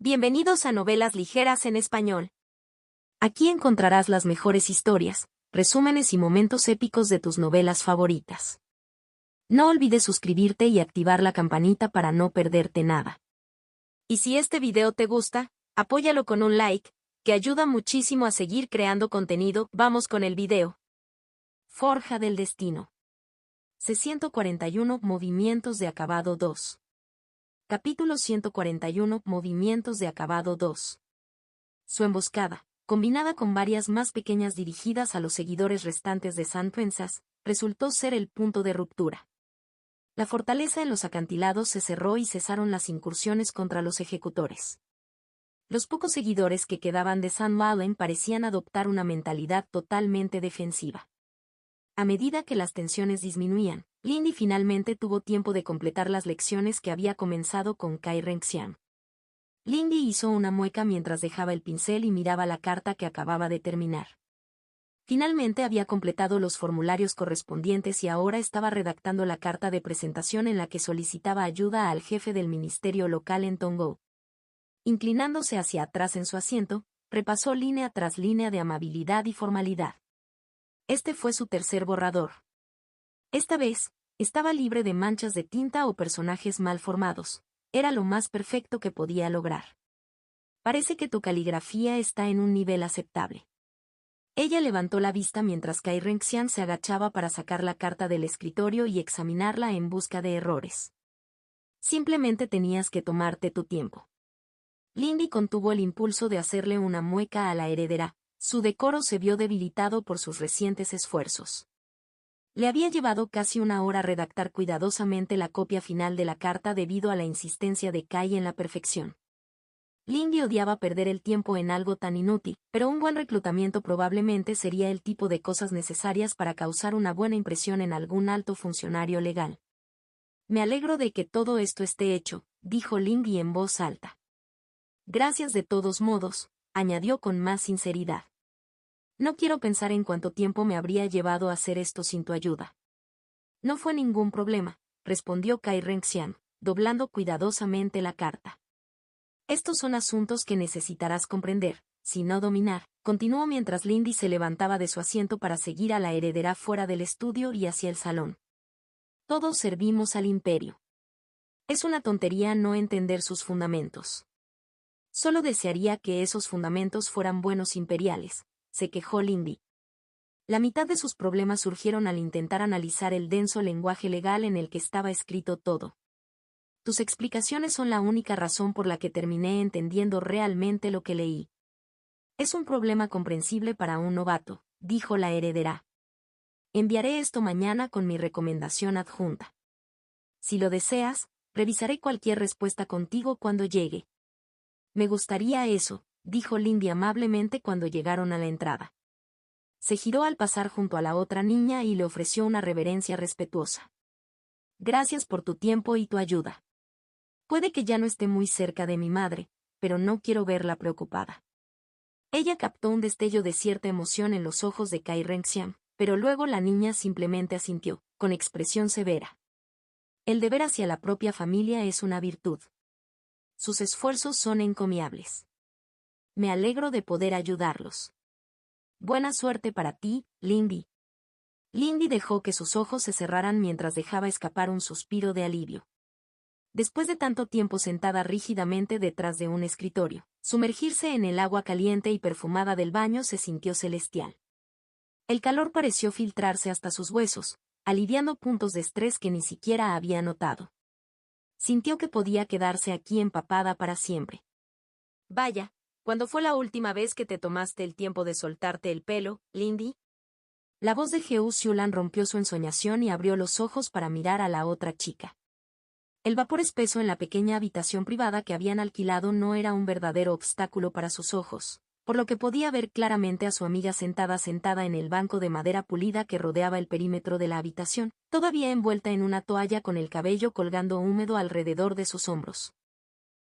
Bienvenidos a Novelas Ligeras en Español. Aquí encontrarás las mejores historias, resúmenes y momentos épicos de tus novelas favoritas. No olvides suscribirte y activar la campanita para no perderte nada. Y si este video te gusta, apóyalo con un like, que ayuda muchísimo a seguir creando contenido. Vamos con el video. Forja del Destino. C141 Movimientos de Acabado 2. Capítulo 141 Movimientos de Acabado 2. Su emboscada, combinada con varias más pequeñas dirigidas a los seguidores restantes de San Pensas, resultó ser el punto de ruptura. La fortaleza en los acantilados se cerró y cesaron las incursiones contra los ejecutores. Los pocos seguidores que quedaban de San Malen parecían adoptar una mentalidad totalmente defensiva. A medida que las tensiones disminuían, Lindy finalmente tuvo tiempo de completar las lecciones que había comenzado con Kai Renxian. Lindy hizo una mueca mientras dejaba el pincel y miraba la carta que acababa de terminar. Finalmente había completado los formularios correspondientes y ahora estaba redactando la carta de presentación en la que solicitaba ayuda al jefe del ministerio local en Tongo. Inclinándose hacia atrás en su asiento, repasó línea tras línea de amabilidad y formalidad. Este fue su tercer borrador. Esta vez, estaba libre de manchas de tinta o personajes mal formados. Era lo más perfecto que podía lograr. Parece que tu caligrafía está en un nivel aceptable. Ella levantó la vista mientras Kai Renxian se agachaba para sacar la carta del escritorio y examinarla en busca de errores. Simplemente tenías que tomarte tu tiempo. Lindy contuvo el impulso de hacerle una mueca a la heredera. Su decoro se vio debilitado por sus recientes esfuerzos. Le había llevado casi una hora redactar cuidadosamente la copia final de la carta debido a la insistencia de Kai en la perfección. Lindy odiaba perder el tiempo en algo tan inútil, pero un buen reclutamiento probablemente sería el tipo de cosas necesarias para causar una buena impresión en algún alto funcionario legal. Me alegro de que todo esto esté hecho, dijo Lindy en voz alta. Gracias de todos modos, añadió con más sinceridad. No quiero pensar en cuánto tiempo me habría llevado a hacer esto sin tu ayuda. No fue ningún problema, respondió Kai Renxian, doblando cuidadosamente la carta. Estos son asuntos que necesitarás comprender, si no dominar, continuó mientras Lindy se levantaba de su asiento para seguir a la heredera fuera del estudio y hacia el salón. Todos servimos al imperio. Es una tontería no entender sus fundamentos. Solo desearía que esos fundamentos fueran buenos imperiales, se quejó Lindy. La mitad de sus problemas surgieron al intentar analizar el denso lenguaje legal en el que estaba escrito todo. Tus explicaciones son la única razón por la que terminé entendiendo realmente lo que leí. Es un problema comprensible para un novato, dijo la heredera. Enviaré esto mañana con mi recomendación adjunta. Si lo deseas, revisaré cualquier respuesta contigo cuando llegue. Me gustaría eso, dijo Lindy amablemente cuando llegaron a la entrada. Se giró al pasar junto a la otra niña y le ofreció una reverencia respetuosa. Gracias por tu tiempo y tu ayuda. Puede que ya no esté muy cerca de mi madre, pero no quiero verla preocupada. Ella captó un destello de cierta emoción en los ojos de Kai Renxian, pero luego la niña simplemente asintió, con expresión severa. El deber hacia la propia familia es una virtud. Sus esfuerzos son encomiables. Me alegro de poder ayudarlos. Buena suerte para ti, Lindy. Lindy dejó que sus ojos se cerraran mientras dejaba escapar un suspiro de alivio. Después de tanto tiempo sentada rígidamente detrás de un escritorio, sumergirse en el agua caliente y perfumada del baño se sintió celestial. El calor pareció filtrarse hasta sus huesos, aliviando puntos de estrés que ni siquiera había notado. Sintió que podía quedarse aquí empapada para siempre. Vaya, ¿cuándo fue la última vez que te tomaste el tiempo de soltarte el pelo, Lindy? La voz de Heo Xiulan rompió su ensoñación y abrió los ojos para mirar a la otra chica. El vapor espeso en la pequeña habitación privada que habían alquilado no era un verdadero obstáculo para sus ojos, por lo que podía ver claramente a su amiga sentada en el banco de madera pulida que rodeaba el perímetro de la habitación, todavía envuelta en una toalla con el cabello colgando húmedo alrededor de sus hombros.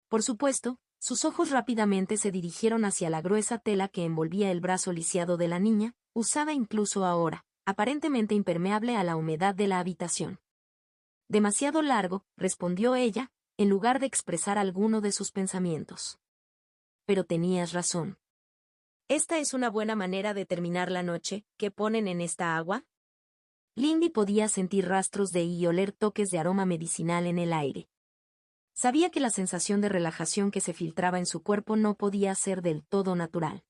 Por supuesto, sus ojos rápidamente se dirigieron hacia la gruesa tela que envolvía el brazo lisiado de la niña, usada incluso ahora, aparentemente impermeable a la humedad de la habitación. Demasiado largo, respondió ella, en lugar de expresar alguno de sus pensamientos. pero tenías razón. Esta es una buena manera de terminar la noche. ¿Qué ponen en esta agua? Lindy podía sentir rastros de y oler toques de aroma medicinal en el aire. Sabía que la sensación de relajación que se filtraba en su cuerpo no podía ser del todo natural.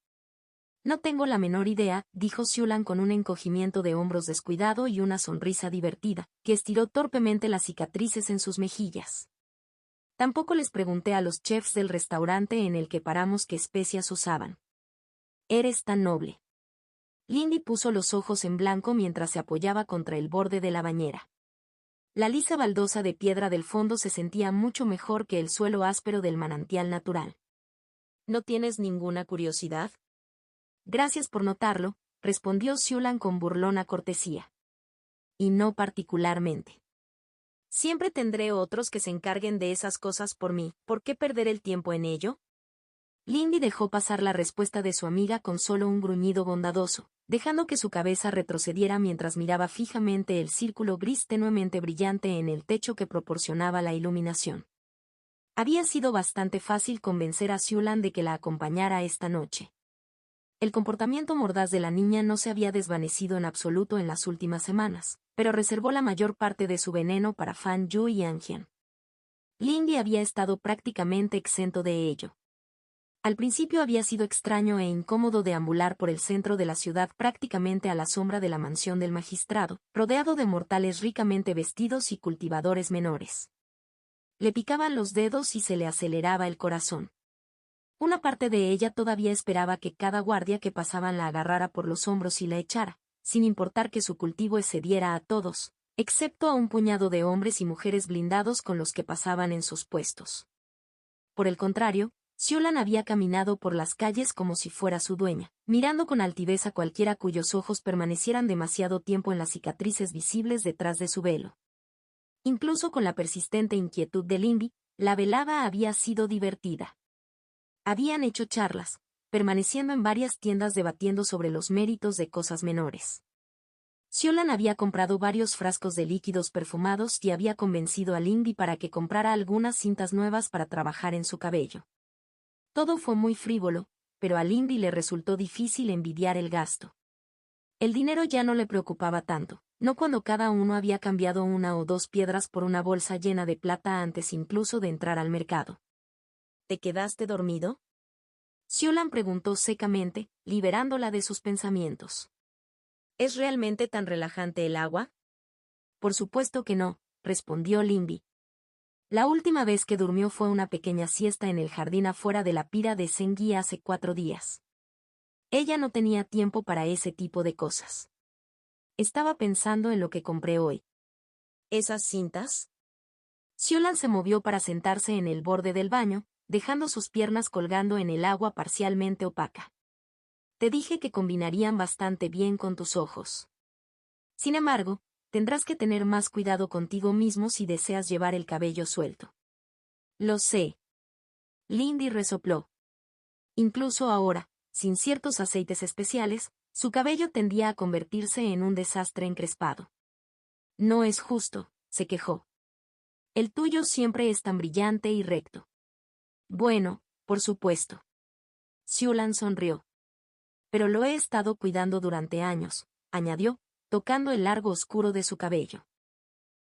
No tengo la menor idea, dijo Siulan con un encogimiento de hombros descuidado y una sonrisa divertida, que estiró torpemente las cicatrices en sus mejillas. Tampoco les pregunté a los chefs del restaurante en el que paramos qué especias usaban. Eres tan noble. Lindy puso los ojos en blanco mientras se apoyaba contra el borde de la bañera. La lisa baldosa de piedra del fondo se sentía mucho mejor que el suelo áspero del manantial natural. ¿No tienes ninguna curiosidad? Gracias por notarlo, respondió Siulan con burlona cortesía. Y no particularmente. Siempre tendré otros que se encarguen de esas cosas por mí. ¿Por qué perder el tiempo en ello? Lindy dejó pasar la respuesta de su amiga con solo un gruñido bondadoso, dejando que su cabeza retrocediera mientras miraba fijamente el círculo gris tenuemente brillante en el techo que proporcionaba la iluminación. Había sido bastante fácil convencer a Siulan de que la acompañara esta noche. El comportamiento mordaz de la niña no se había desvanecido en absoluto en las últimas semanas, pero reservó la mayor parte de su veneno para Fan Yu y Anjian. Lindy había estado prácticamente exento de ello. Al principio había sido extraño e incómodo deambular por el centro de la ciudad prácticamente a la sombra de la mansión del magistrado, rodeado de mortales ricamente vestidos y cultivadores menores. Le picaban los dedos y se le aceleraba el corazón. Una parte de ella todavía esperaba que cada guardia que pasaban la agarrara por los hombros y la echara, sin importar que su cultivo excediera a todos, excepto a un puñado de hombres y mujeres blindados con los que pasaban en sus puestos. Por el contrario, Siulan había caminado por las calles como si fuera su dueña, mirando con altivez a cualquiera cuyos ojos permanecieran demasiado tiempo en las cicatrices visibles detrás de su velo. Incluso con la persistente inquietud de Lindy, la velada había sido divertida. Habían hecho charlas, permaneciendo en varias tiendas debatiendo sobre los méritos de cosas menores. Siulan había comprado varios frascos de líquidos perfumados y había convencido a Lindy para que comprara algunas cintas nuevas para trabajar en su cabello. Todo fue muy frívolo, pero a Lindy le resultó difícil envidiar el gasto. El dinero ya no le preocupaba tanto, no cuando cada uno había cambiado una o dos piedras por una bolsa llena de plata antes incluso de entrar al mercado. ¿Te quedaste dormido? Siulan preguntó secamente, liberándola de sus pensamientos. ¿Es realmente tan relajante el agua? Por supuesto que no, respondió Lindy. La última vez que durmió fue una pequeña siesta en el jardín afuera de la pira de Zengui hace 4 días. Ella no tenía tiempo para ese tipo de cosas. Estaba pensando en lo que compré hoy. ¿Esas cintas? Siulan se movió para sentarse en el borde del baño, dejando sus piernas colgando en el agua parcialmente opaca. Te dije que combinarían bastante bien con tus ojos. Sin embargo, tendrás que tener más cuidado contigo mismo si deseas llevar el cabello suelto. Lo sé. Lindy resopló. Incluso ahora, sin ciertos aceites especiales, su cabello tendía a convertirse en un desastre encrespado. No es justo, se quejó. El tuyo siempre es tan brillante y recto. Bueno, por supuesto. Siulan sonrió. Pero lo he estado cuidando durante años, añadió, tocando el largo oscuro de su cabello.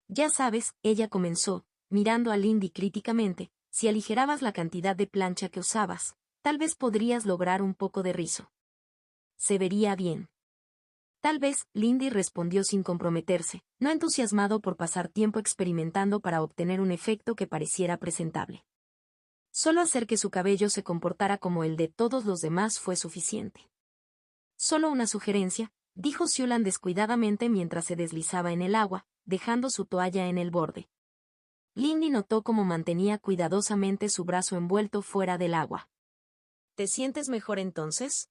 Ya sabes, ella comenzó, mirando a Lindy críticamente, si aligerabas la cantidad de plancha que usabas, tal vez podrías lograr un poco de rizo. Se vería bien. Tal vez, Lindy respondió sin comprometerse, no entusiasmado por pasar tiempo experimentando para obtener un efecto que pareciera presentable. Solo hacer que su cabello se comportara como el de todos los demás fue suficiente. Solo una sugerencia, dijo Siulan descuidadamente mientras se deslizaba en el agua, dejando su toalla en el borde. Lindy notó cómo mantenía cuidadosamente su brazo envuelto fuera del agua. ¿Te sientes mejor entonces?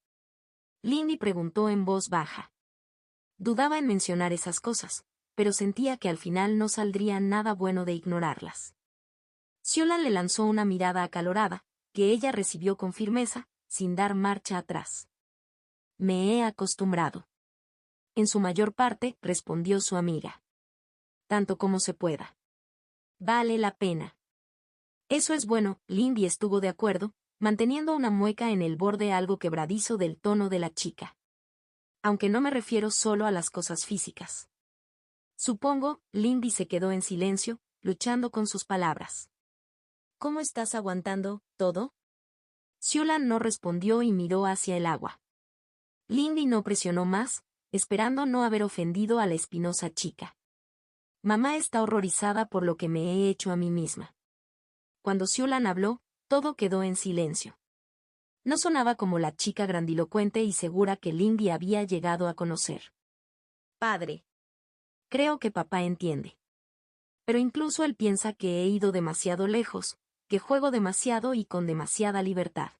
Lindy preguntó en voz baja. Dudaba en mencionar esas cosas, pero sentía que al final no saldría nada bueno de ignorarlas. Siulan le lanzó una mirada acalorada, que ella recibió con firmeza, sin dar marcha atrás. Me he acostumbrado. En su mayor parte, respondió su amiga. Tanto como se pueda. Vale la pena. Eso es bueno, Lindy estuvo de acuerdo, manteniendo una mueca en el borde algo quebradizo del tono de la chica. Aunque no me refiero solo a las cosas físicas. Supongo, Lindy se quedó en silencio, luchando con sus palabras. ¿Cómo estás aguantando todo? Siulan no respondió y miró hacia el agua. Lindy no presionó más, esperando no haber ofendido a la espinosa chica. Mamá está horrorizada por lo que me he hecho a mí misma. Cuando Siulan habló, todo quedó en silencio. No sonaba como la chica grandilocuente y segura que Lindy había llegado a conocer. Padre. Creo que papá entiende. Pero incluso él piensa que he ido demasiado lejos, que juego demasiado y con demasiada libertad.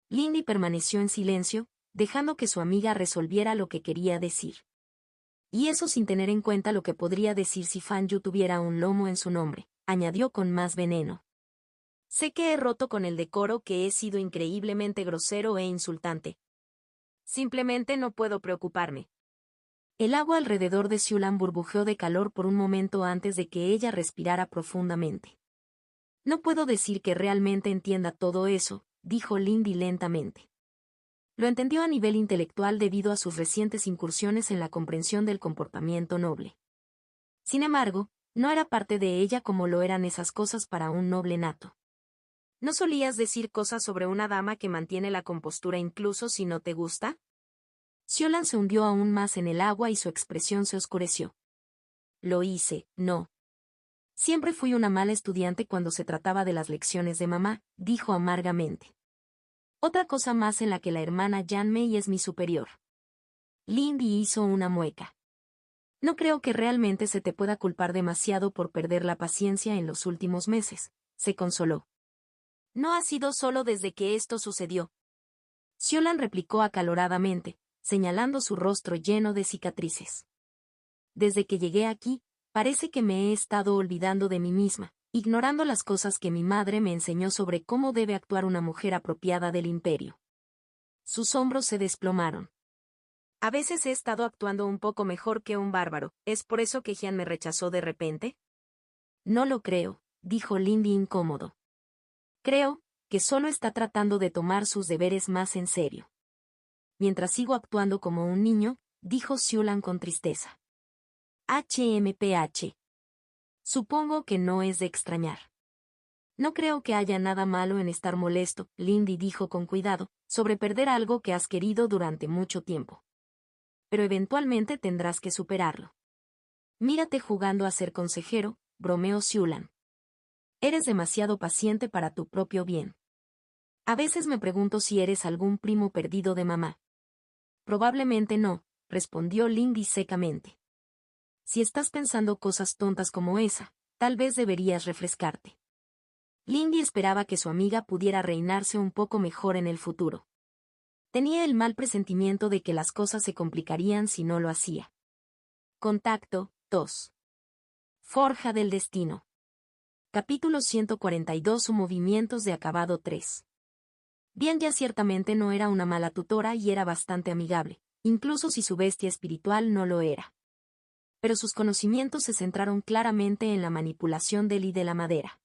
Lindy permaneció en silencio, dejando que su amiga resolviera lo que quería decir. Y eso sin tener en cuenta lo que podría decir si Fanju tuviera un lomo en su nombre, añadió con más veneno. Sé que he roto con el decoro, que he sido increíblemente grosero e insultante. Simplemente no puedo preocuparme. El agua alrededor de Siulan burbujeó de calor por un momento antes de que ella respirara profundamente. No puedo decir que realmente entienda todo eso, dijo Lindy lentamente. Lo entendió a nivel intelectual debido a sus recientes incursiones en la comprensión del comportamiento noble. Sin embargo, no era parte de ella como lo eran esas cosas para un noble nato. ¿No solías decir cosas sobre una dama que mantiene la compostura incluso si no te gusta? Siulan se hundió aún más en el agua y su expresión se oscureció. Lo hice, no. Siempre fui una mala estudiante cuando se trataba de las lecciones de mamá, dijo amargamente. Otra cosa más en la que la hermana Yanmei es mi superior. Lindy hizo una mueca. No creo que realmente se te pueda culpar demasiado por perder la paciencia en los últimos meses, se consoló. No ha sido solo desde que esto sucedió. Siulan replicó acaloradamente, señalando su rostro lleno de cicatrices. Desde que llegué aquí, parece que me he estado olvidando de mí misma, ignorando las cosas que mi madre me enseñó sobre cómo debe actuar una mujer apropiada del imperio. Sus hombros se desplomaron. A veces he estado actuando un poco mejor que un bárbaro, ¿es por eso que Jian me rechazó de repente? No lo creo, dijo Lindy incómodo. Creo que solo está tratando de tomar sus deberes más en serio. Mientras sigo actuando como un niño, dijo Siulan con tristeza. HMPH. Supongo que no es de extrañar. No creo que haya nada malo en estar molesto, Lindy dijo con cuidado, sobre perder algo que has querido durante mucho tiempo. Pero eventualmente tendrás que superarlo. Mírate jugando a ser consejero, bromeó Siulan. Eres demasiado paciente para tu propio bien. A veces me pregunto si eres algún primo perdido de mamá. Probablemente no, respondió Lindy secamente. Si estás pensando cosas tontas como esa, tal vez deberías refrescarte. Lindy esperaba que su amiga pudiera reinarse un poco mejor en el futuro. Tenía el mal presentimiento de que las cosas se complicarían si no lo hacía. Contacto 2. Forja del destino. Capítulo 142. Movimientos de acabado 3. Bien ya ciertamente no era una mala tutora y era bastante amigable, incluso si su bestia espiritual no lo era. Pero sus conocimientos se centraron claramente en la manipulación del y de la madera.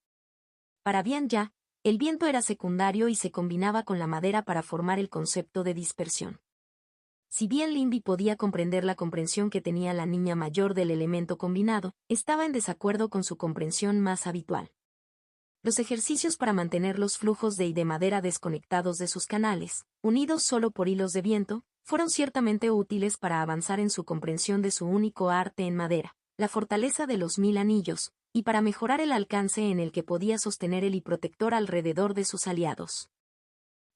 Para Bien ya, el viento era secundario y se combinaba con la madera para formar el concepto de dispersión. Si bien Lindy podía comprender la comprensión que tenía la niña mayor del elemento combinado, estaba en desacuerdo con su comprensión más habitual. Los ejercicios para mantener los flujos de y de madera desconectados de sus canales, unidos solo por hilos de viento, fueron ciertamente útiles para avanzar en su comprensión de su único arte en madera, la fortaleza de los 1000 anillos, y para mejorar el alcance en el que podía sostener el y protector alrededor de sus aliados.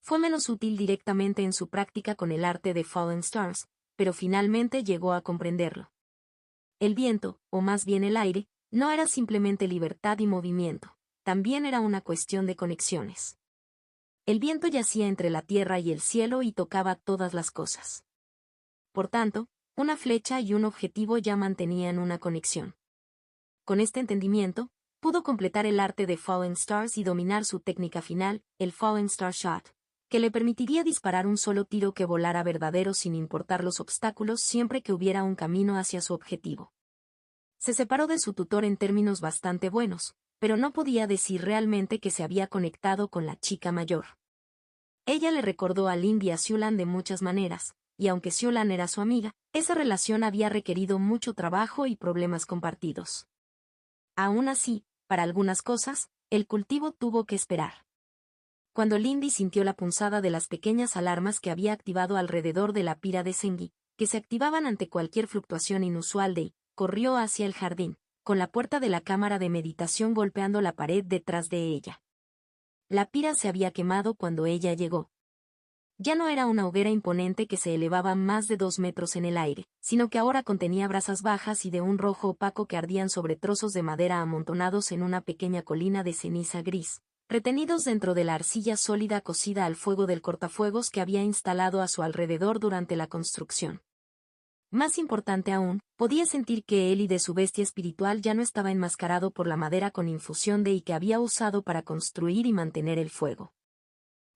Fue menos útil directamente en su práctica con el arte de Fallen Stars, pero finalmente llegó a comprenderlo. El viento, o más bien el aire, no era simplemente libertad y movimiento, también era una cuestión de conexiones. El viento yacía entre la tierra y el cielo y tocaba todas las cosas. Por tanto, una flecha y un objetivo ya mantenían una conexión. Con este entendimiento, pudo completar el arte de Fallen Stars y dominar su técnica final, el Fallen Star Shot, que le permitiría disparar un solo tiro que volara verdadero sin importar los obstáculos siempre que hubiera un camino hacia su objetivo. Se separó de su tutor en términos bastante buenos, pero no podía decir realmente que se había conectado con la chica mayor. Ella le recordó a Lindy a Siulan de muchas maneras, y aunque Siulan era su amiga, esa relación había requerido mucho trabajo y problemas compartidos. Aún así, para algunas cosas, el cultivo tuvo que esperar. Cuando Lindy sintió la punzada de las pequeñas alarmas que había activado alrededor de la pira de Sengi, que se activaban ante cualquier fluctuación inusual de, corrió hacia el jardín, con la puerta de la cámara de meditación golpeando la pared detrás de ella. La pira se había quemado cuando ella llegó. Ya no era una hoguera imponente que se elevaba más de 2 metros en el aire, sino que ahora contenía brasas bajas y de un rojo opaco que ardían sobre trozos de madera amontonados en una pequeña colina de ceniza gris, retenidos dentro de la arcilla sólida cocida al fuego del cortafuegos que había instalado a su alrededor durante la construcción. Más importante aún, podía sentir que él y de su bestia espiritual ya no estaba enmascarado por la madera con infusión de y que había usado para construir y mantener el fuego.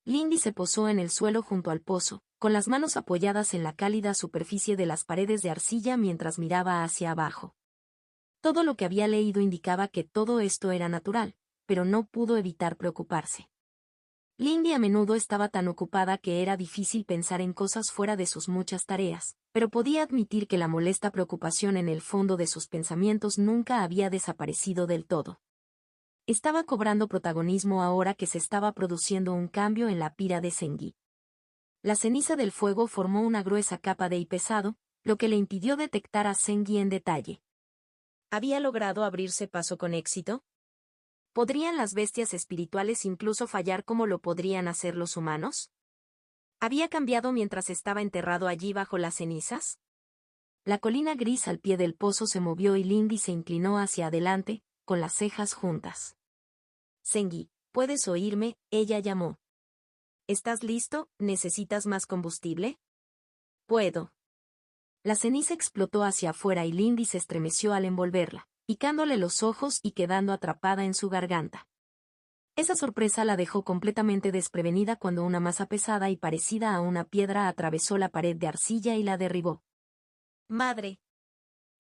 Lindy se posó en el suelo junto al pozo, con las manos apoyadas en la cálida superficie de las paredes de arcilla mientras miraba hacia abajo. Todo lo que había leído indicaba que todo esto era natural, pero no pudo evitar preocuparse. Lindy a menudo estaba tan ocupada que era difícil pensar en cosas fuera de sus muchas tareas, pero podía admitir que la molesta preocupación en el fondo de sus pensamientos nunca había desaparecido del todo. Estaba cobrando protagonismo ahora que se estaba produciendo un cambio en la pira de Sengi. La ceniza del fuego formó una gruesa capa de y pesado, lo que le impidió detectar a Sengi en detalle. ¿Había logrado abrirse paso con éxito? ¿Podrían las bestias espirituales incluso fallar como lo podrían hacer los humanos? ¿Había cambiado mientras estaba enterrado allí bajo las cenizas? La colina gris al pie del pozo se movió y Lindy se inclinó hacia adelante, con las cejas juntas. Sengi, ¿puedes oírme?, ella llamó. ¿Estás listo? ¿Necesitas más combustible? Puedo. La ceniza explotó hacia afuera y Lindy se estremeció al envolverla, picándole los ojos y quedando atrapada en su garganta. Esa sorpresa la dejó completamente desprevenida cuando una masa pesada y parecida a una piedra atravesó la pared de arcilla y la derribó. ¡Madre!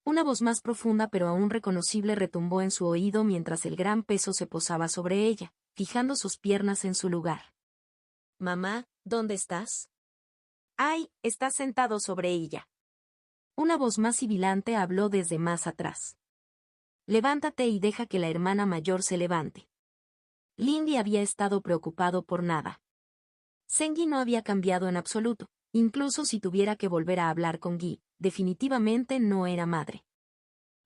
Una voz más profunda pero aún reconocible retumbó en su oído mientras el gran peso se posaba sobre ella, fijando sus piernas en su lugar. Mamá, ¿dónde estás? ¡Ay! Estás sentado sobre ella. Una voz más sibilante habló desde más atrás. Levántate y deja que la hermana mayor se levante. Lindy había estado preocupado por nada. Sengi no había cambiado en absoluto, incluso si tuviera que volver a hablar con Guy, definitivamente no era madre.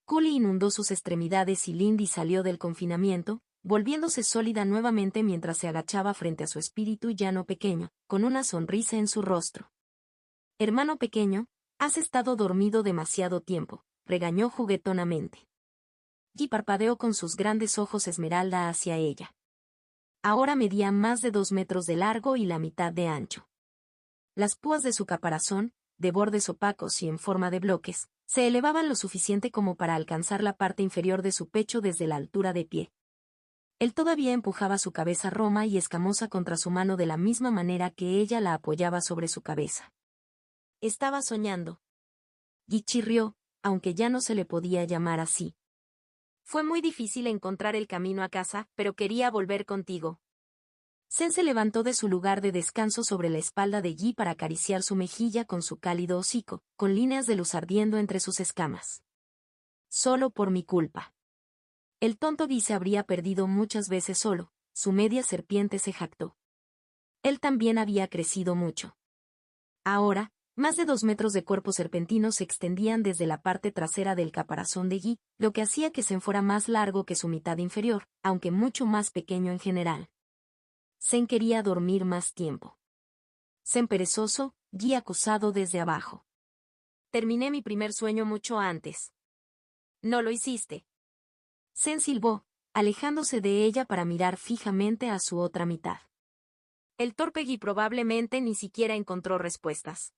Cully inundó sus extremidades y Lindy salió del confinamiento, volviéndose sólida nuevamente mientras se agachaba frente a su espíritu llano pequeño, con una sonrisa en su rostro. Hermano pequeño, has estado dormido demasiado tiempo, regañó juguetonamente. Guy parpadeó con sus grandes ojos esmeralda hacia ella. Ahora medía más de 2 metros de largo y la mitad de ancho. Las púas de su caparazón, de bordes opacos y en forma de bloques, se elevaban lo suficiente como para alcanzar la parte inferior de su pecho desde la altura de pie. Él todavía empujaba su cabeza roma y escamosa contra su mano de la misma manera que ella la apoyaba sobre su cabeza. Estaba soñando. Guy chirrió, aunque ya no se le podía llamar así. Fue muy difícil encontrar el camino a casa, pero quería volver contigo. Sen se levantó de su lugar de descanso sobre la espalda de Guy para acariciar su mejilla con su cálido hocico, con líneas de luz ardiendo entre sus escamas. Solo por mi culpa. El tonto Guy se habría perdido muchas veces solo, su media serpiente se jactó. Él también había crecido mucho. Ahora, más de 2 metros de cuerpo serpentino se extendían desde la parte trasera del caparazón de Guy, lo que hacía que Sen fuera más largo que su mitad inferior, aunque mucho más pequeño en general. Sen quería dormir más tiempo. Sen perezoso, Guy acusado desde abajo. Terminé mi primer sueño mucho antes. No lo hiciste. Sen silbó, alejándose de ella para mirar fijamente a su otra mitad. El torpe Guy probablemente ni siquiera encontró respuestas.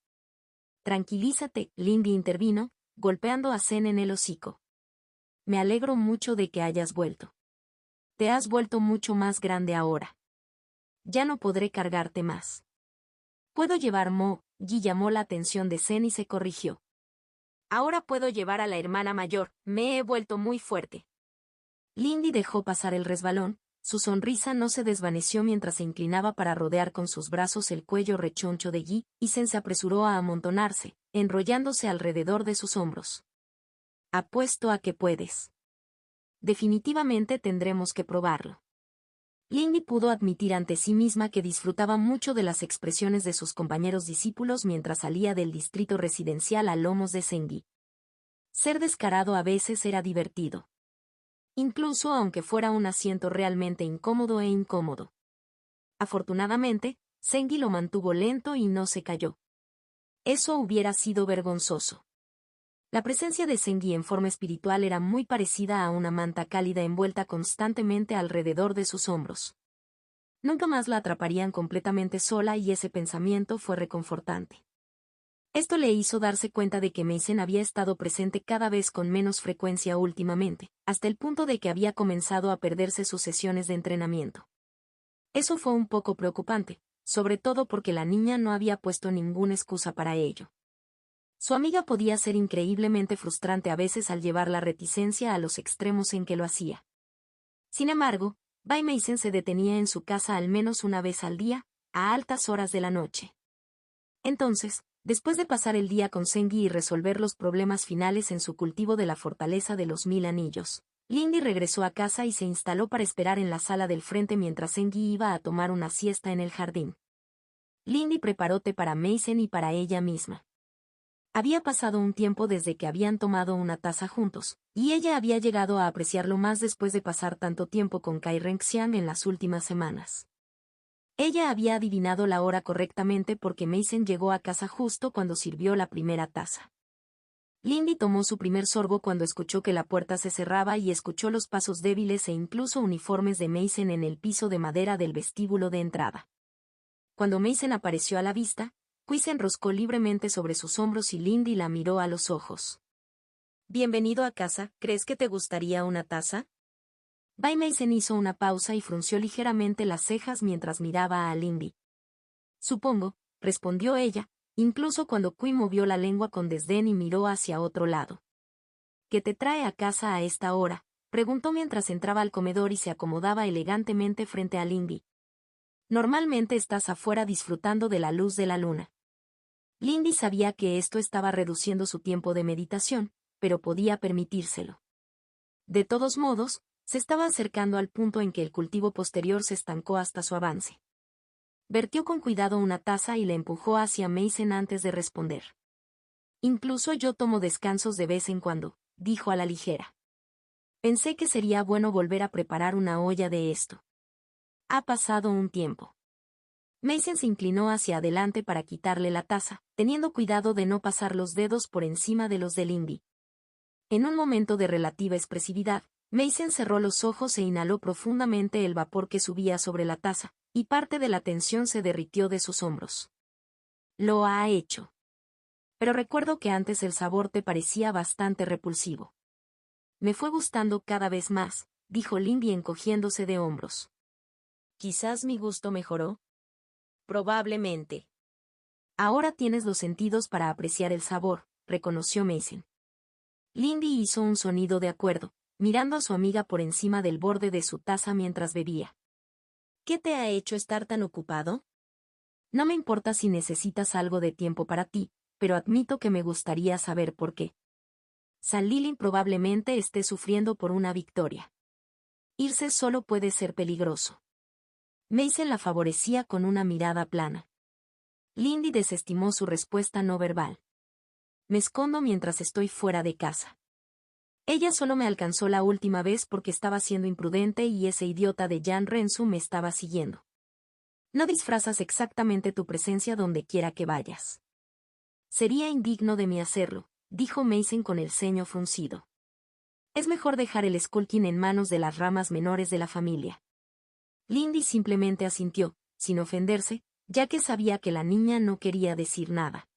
Tranquilízate, Lindy intervino, golpeando a Sen en el hocico. Me alegro mucho de que hayas vuelto. Te has vuelto mucho más grande ahora. Ya no podré cargarte más. ¿Puedo llevar Mo? Guy llamó la atención de Sen y se corrigió. Ahora puedo llevar a la hermana mayor, me he vuelto muy fuerte. Lindy dejó pasar el resbalón, Su sonrisa no se desvaneció mientras se inclinaba para rodear con sus brazos el cuello rechoncho de Yi, y Sen se apresuró a amontonarse, enrollándose alrededor de sus hombros. Apuesto a que puedes. Definitivamente tendremos que probarlo. Lindy pudo admitir ante sí misma que disfrutaba mucho de las expresiones de sus compañeros discípulos mientras salía del distrito residencial a lomos de Sengi. Ser descarado a veces era divertido. Incluso aunque fuera un asiento realmente incómodo e incómodo. Afortunadamente, Sengi lo mantuvo lento y no se cayó. Eso hubiera sido vergonzoso. La presencia de Sengi en forma espiritual era muy parecida a una manta cálida envuelta constantemente alrededor de sus hombros. Nunca más la atraparían completamente sola y ese pensamiento fue reconfortante. Esto le hizo darse cuenta de que Meisen había estado presente cada vez con menos frecuencia últimamente, hasta el punto de que había comenzado a perderse sus sesiones de entrenamiento. Eso fue un poco preocupante, sobre todo porque la niña no había puesto ninguna excusa para ello. Su amiga podía ser increíblemente frustrante a veces al llevar la reticencia a los extremos en que lo hacía. Sin embargo, Bai Meisen se detenía en su casa al menos una vez al día, a altas horas de la noche. Entonces, después de pasar el día con Sengi y resolver los problemas finales en su cultivo de la fortaleza de los 1000 anillos, Lindy regresó a casa y se instaló para esperar en la sala del frente mientras Sengi iba a tomar una siesta en el jardín. Lindy preparó té para Meisen y para ella misma. Había pasado un tiempo desde que habían tomado una taza juntos, y ella había llegado a apreciarlo más después de pasar tanto tiempo con Kai Renxian en las últimas semanas. Ella había adivinado la hora correctamente porque Meisen llegó a casa justo cuando sirvió la primera taza. Lindy tomó su primer sorbo cuando escuchó que la puerta se cerraba y escuchó los pasos débiles e incluso uniformes de Meisen en el piso de madera del vestíbulo de entrada. Cuando Meisen apareció a la vista, Kui se enroscó libremente sobre sus hombros y Lindy la miró a los ojos. «Bienvenido a casa, ¿crees que te gustaría una taza?» Bai Meisen hizo una pausa y frunció ligeramente las cejas mientras miraba a Lindy. «Supongo», respondió ella, incluso cuando Kui movió la lengua con desdén y miró hacia otro lado. «¿Qué te trae a casa a esta hora?», preguntó mientras entraba al comedor y se acomodaba elegantemente frente a Lindy. «Normalmente estás afuera disfrutando de la luz de la luna». Lindy sabía que esto estaba reduciendo su tiempo de meditación, pero podía permitírselo. De todos modos, se estaba acercando al punto en que el cultivo posterior se estancó hasta su avance. Vertió con cuidado una taza y la empujó hacia Meisen antes de responder. «Incluso yo tomo descansos de vez en cuando», dijo a la ligera. «Pensé que sería bueno volver a preparar una olla de esto. Ha pasado un tiempo». Meisen se inclinó hacia adelante para quitarle la taza, teniendo cuidado de no pasar los dedos por encima de los de Lindy. En un momento de relativa expresividad, Meisen cerró los ojos e inhaló profundamente el vapor que subía sobre la taza, y parte de la tensión se derritió de sus hombros. «Lo ha hecho. Pero recuerdo que antes el sabor te parecía bastante repulsivo». «Me fue gustando cada vez más», dijo Lindy encogiéndose de hombros. «¿Quizás mi gusto mejoró?» «Probablemente». «Ahora tienes los sentidos para apreciar el sabor», reconoció Meisen. Lindy hizo un sonido de acuerdo, mirando a su amiga por encima del borde de su taza mientras bebía. «¿Qué te ha hecho estar tan ocupado?» «No me importa si necesitas algo de tiempo para ti, pero admito que me gustaría saber por qué». San Lilin probablemente esté sufriendo por una victoria. Irse solo puede ser peligroso. Meisen la favorecía con una mirada plana. Lindy desestimó su respuesta no verbal. «Me escondo mientras estoy fuera de casa. Ella solo me alcanzó la última vez porque estaba siendo imprudente y ese idiota de Jan Rensu me estaba siguiendo. No disfrazas exactamente tu presencia donde quiera que vayas». «Sería indigno de mí hacerlo», dijo Meisen con el ceño fruncido. «Es mejor dejar el skulking en manos de las ramas menores de la familia». Lindy simplemente asintió, sin ofenderse, ya que sabía que la niña no quería decir nada.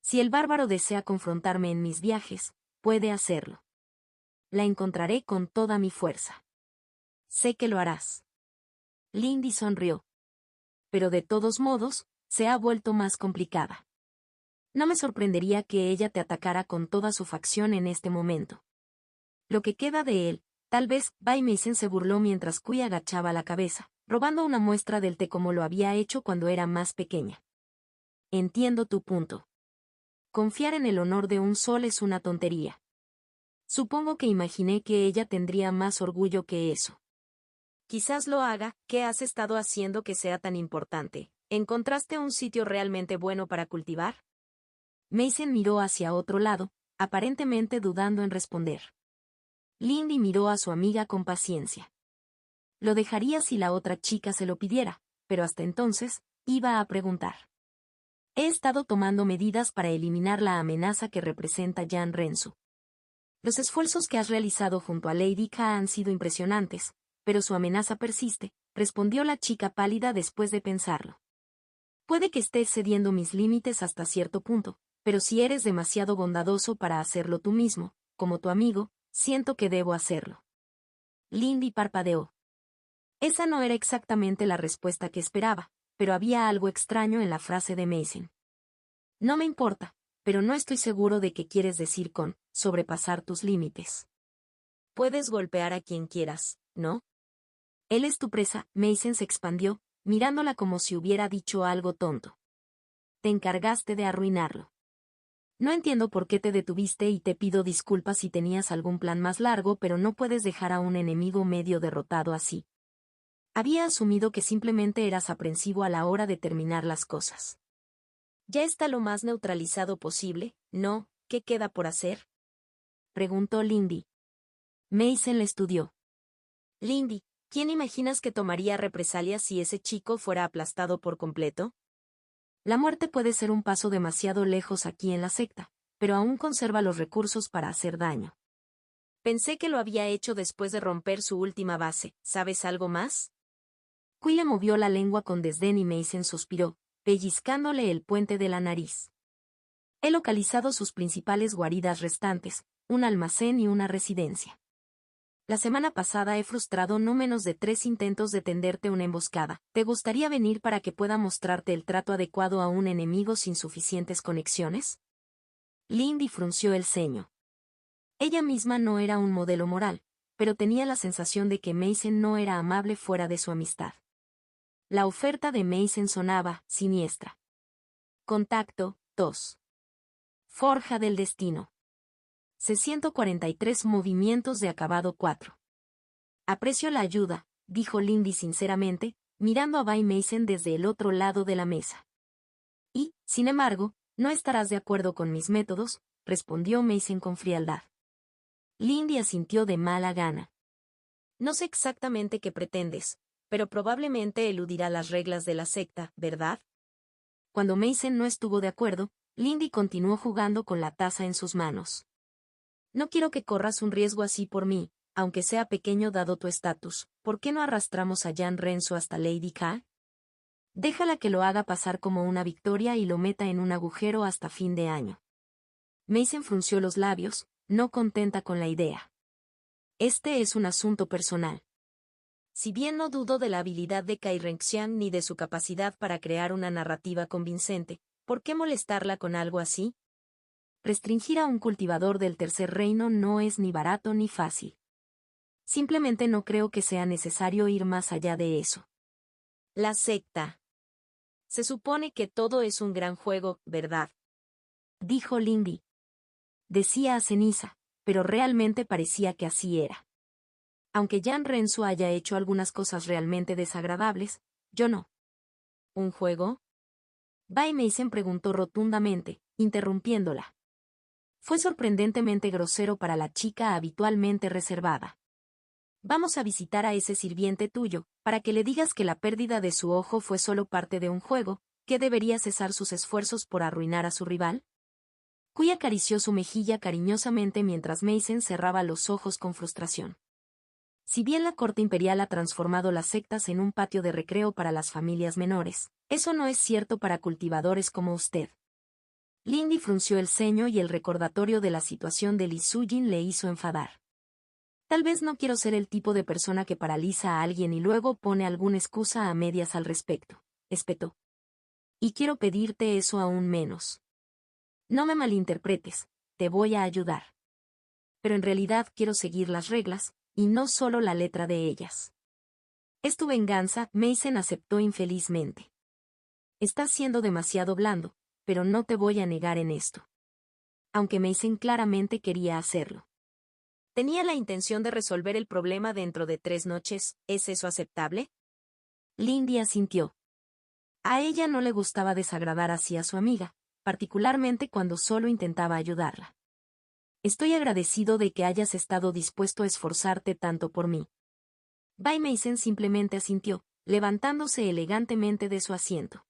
«Si el bárbaro desea confrontarme en mis viajes, puede hacerlo. La encontraré con toda mi fuerza». «Sé que lo harás». Lindy sonrió. «Pero de todos modos, se ha vuelto más complicada. No me sorprendería que ella te atacara con toda su facción en este momento. Lo que queda de él, Tal vez, Bai Meisen se burló mientras Kui agachaba la cabeza, robando una muestra del té como lo había hecho cuando era más pequeña. Entiendo tu punto. Confiar en el honor de un sol es una tontería. Supongo que imaginé que ella tendría más orgullo que eso. Quizás lo haga. ¿Qué has estado haciendo que sea tan importante? ¿Encontraste un sitio realmente bueno para cultivar? Meisen miró hacia otro lado, aparentemente dudando en responder. Lindy miró a su amiga con paciencia. Lo dejaría si la otra chica se lo pidiera, pero hasta entonces, iba a preguntar. He estado tomando medidas para eliminar la amenaza que representa Jan Rensu. Los esfuerzos que has realizado junto a Lady K han sido impresionantes, pero su amenaza persiste, respondió la chica pálida después de pensarlo. Puede que estés cediendo mis límites hasta cierto punto, pero si eres demasiado bondadoso para hacerlo tú mismo, como tu amigo, siento que debo hacerlo. Lindy parpadeó. Esa no era exactamente la respuesta que esperaba, pero había algo extraño en la frase de Mason. No me importa, pero no estoy seguro de qué quieres decir con sobrepasar tus límites. Puedes golpear a quien quieras, ¿no? Él es tu presa, Mason se expandió, mirándola como si hubiera dicho algo tonto. Te encargaste de arruinarlo. No entiendo por qué te detuviste y te pido disculpas si tenías algún plan más largo, pero no puedes dejar a un enemigo medio derrotado así. Había asumido que simplemente eras aprensivo a la hora de terminar las cosas. ¿Ya está lo más neutralizado posible? ¿No? ¿Qué queda por hacer? Preguntó Lindy. Mason le estudió. Lindy, ¿quién imaginas que tomaría represalias si ese chico fuera aplastado por completo? La muerte puede ser un paso demasiado lejos aquí en la secta, pero aún conserva los recursos para hacer daño. Pensé que lo había hecho después de romper su última base. ¿Sabes algo más? Kui le movió la lengua con desdén y Mason suspiró, pellizcándole el puente de la nariz. He localizado sus principales guaridas restantes, un almacén y una residencia. La semana pasada he frustrado no menos de 3 intentos de tenderte una emboscada. ¿Te gustaría venir para que pueda mostrarte el trato adecuado a un enemigo sin suficientes conexiones? Lindy frunció el ceño. Ella misma no era un modelo moral, pero tenía la sensación de que Mason no era amable fuera de su amistad. La oferta de Mason sonaba siniestra. Contacto 2. Forja del destino. C143 movimientos de acabado 4. Aprecio la ayuda, dijo Lindy sinceramente, mirando a Bai Mason desde el otro lado de la mesa. Y, sin embargo, no estarás de acuerdo con mis métodos, respondió Mason con frialdad. Lindy asintió de mala gana. No sé exactamente qué pretendes, pero probablemente eludirá las reglas de la secta, ¿verdad? Cuando Mason no estuvo de acuerdo, Lindy continuó jugando con la taza en sus manos. No quiero que corras un riesgo así por mí, aunque sea pequeño dado tu estatus. ¿Por qué no arrastramos a Jan Renzo hasta Lady K? Déjala que lo haga pasar como una victoria y lo meta en un agujero hasta fin de año. Mason frunció los labios, no contenta con la idea. Este es un asunto personal. Si bien no dudo de la habilidad de Kai Renxian ni de su capacidad para crear una narrativa convincente, ¿por qué molestarla con algo así? Restringir a un cultivador del Tercer Reino no es ni barato ni fácil. Simplemente no creo que sea necesario ir más allá de eso. La secta. Se supone que todo es un gran juego, ¿verdad? Dijo Lindy. Decía a ceniza, pero realmente parecía que así era. Aunque Jan Renzo haya hecho algunas cosas realmente desagradables, yo no. ¿Un juego? Bai Mason preguntó rotundamente, interrumpiéndola. Fue sorprendentemente grosero para la chica habitualmente reservada. Vamos a visitar a ese sirviente tuyo, para que le digas que la pérdida de su ojo fue solo parte de un juego, que debería cesar sus esfuerzos por arruinar a su rival. Kui acarició su mejilla cariñosamente mientras Mason cerraba los ojos con frustración. Si bien la corte imperial ha transformado las sectas en un patio de recreo para las familias menores, eso no es cierto para cultivadores como usted. Lindy frunció el ceño y el recordatorio de la situación de Li Sujin le hizo enfadar. Tal vez no quiero ser el tipo de persona que paraliza a alguien y luego pone alguna excusa a medias al respecto, espetó. Y quiero pedirte eso aún menos. No me malinterpretes, te voy a ayudar. Pero en realidad quiero seguir las reglas, y no solo la letra de ellas. Es tu venganza, Mason aceptó infelizmente. Estás siendo demasiado blando, pero no te voy a negar en esto. Aunque Mason claramente quería hacerlo. Tenía la intención de resolver el problema dentro de 3 noches, ¿es eso aceptable? Lindy asintió. A ella no le gustaba desagradar así a su amiga, particularmente cuando solo intentaba ayudarla. Estoy agradecido de que hayas estado dispuesto a esforzarte tanto por mí. By Mason simplemente asintió, levantándose elegantemente de su asiento.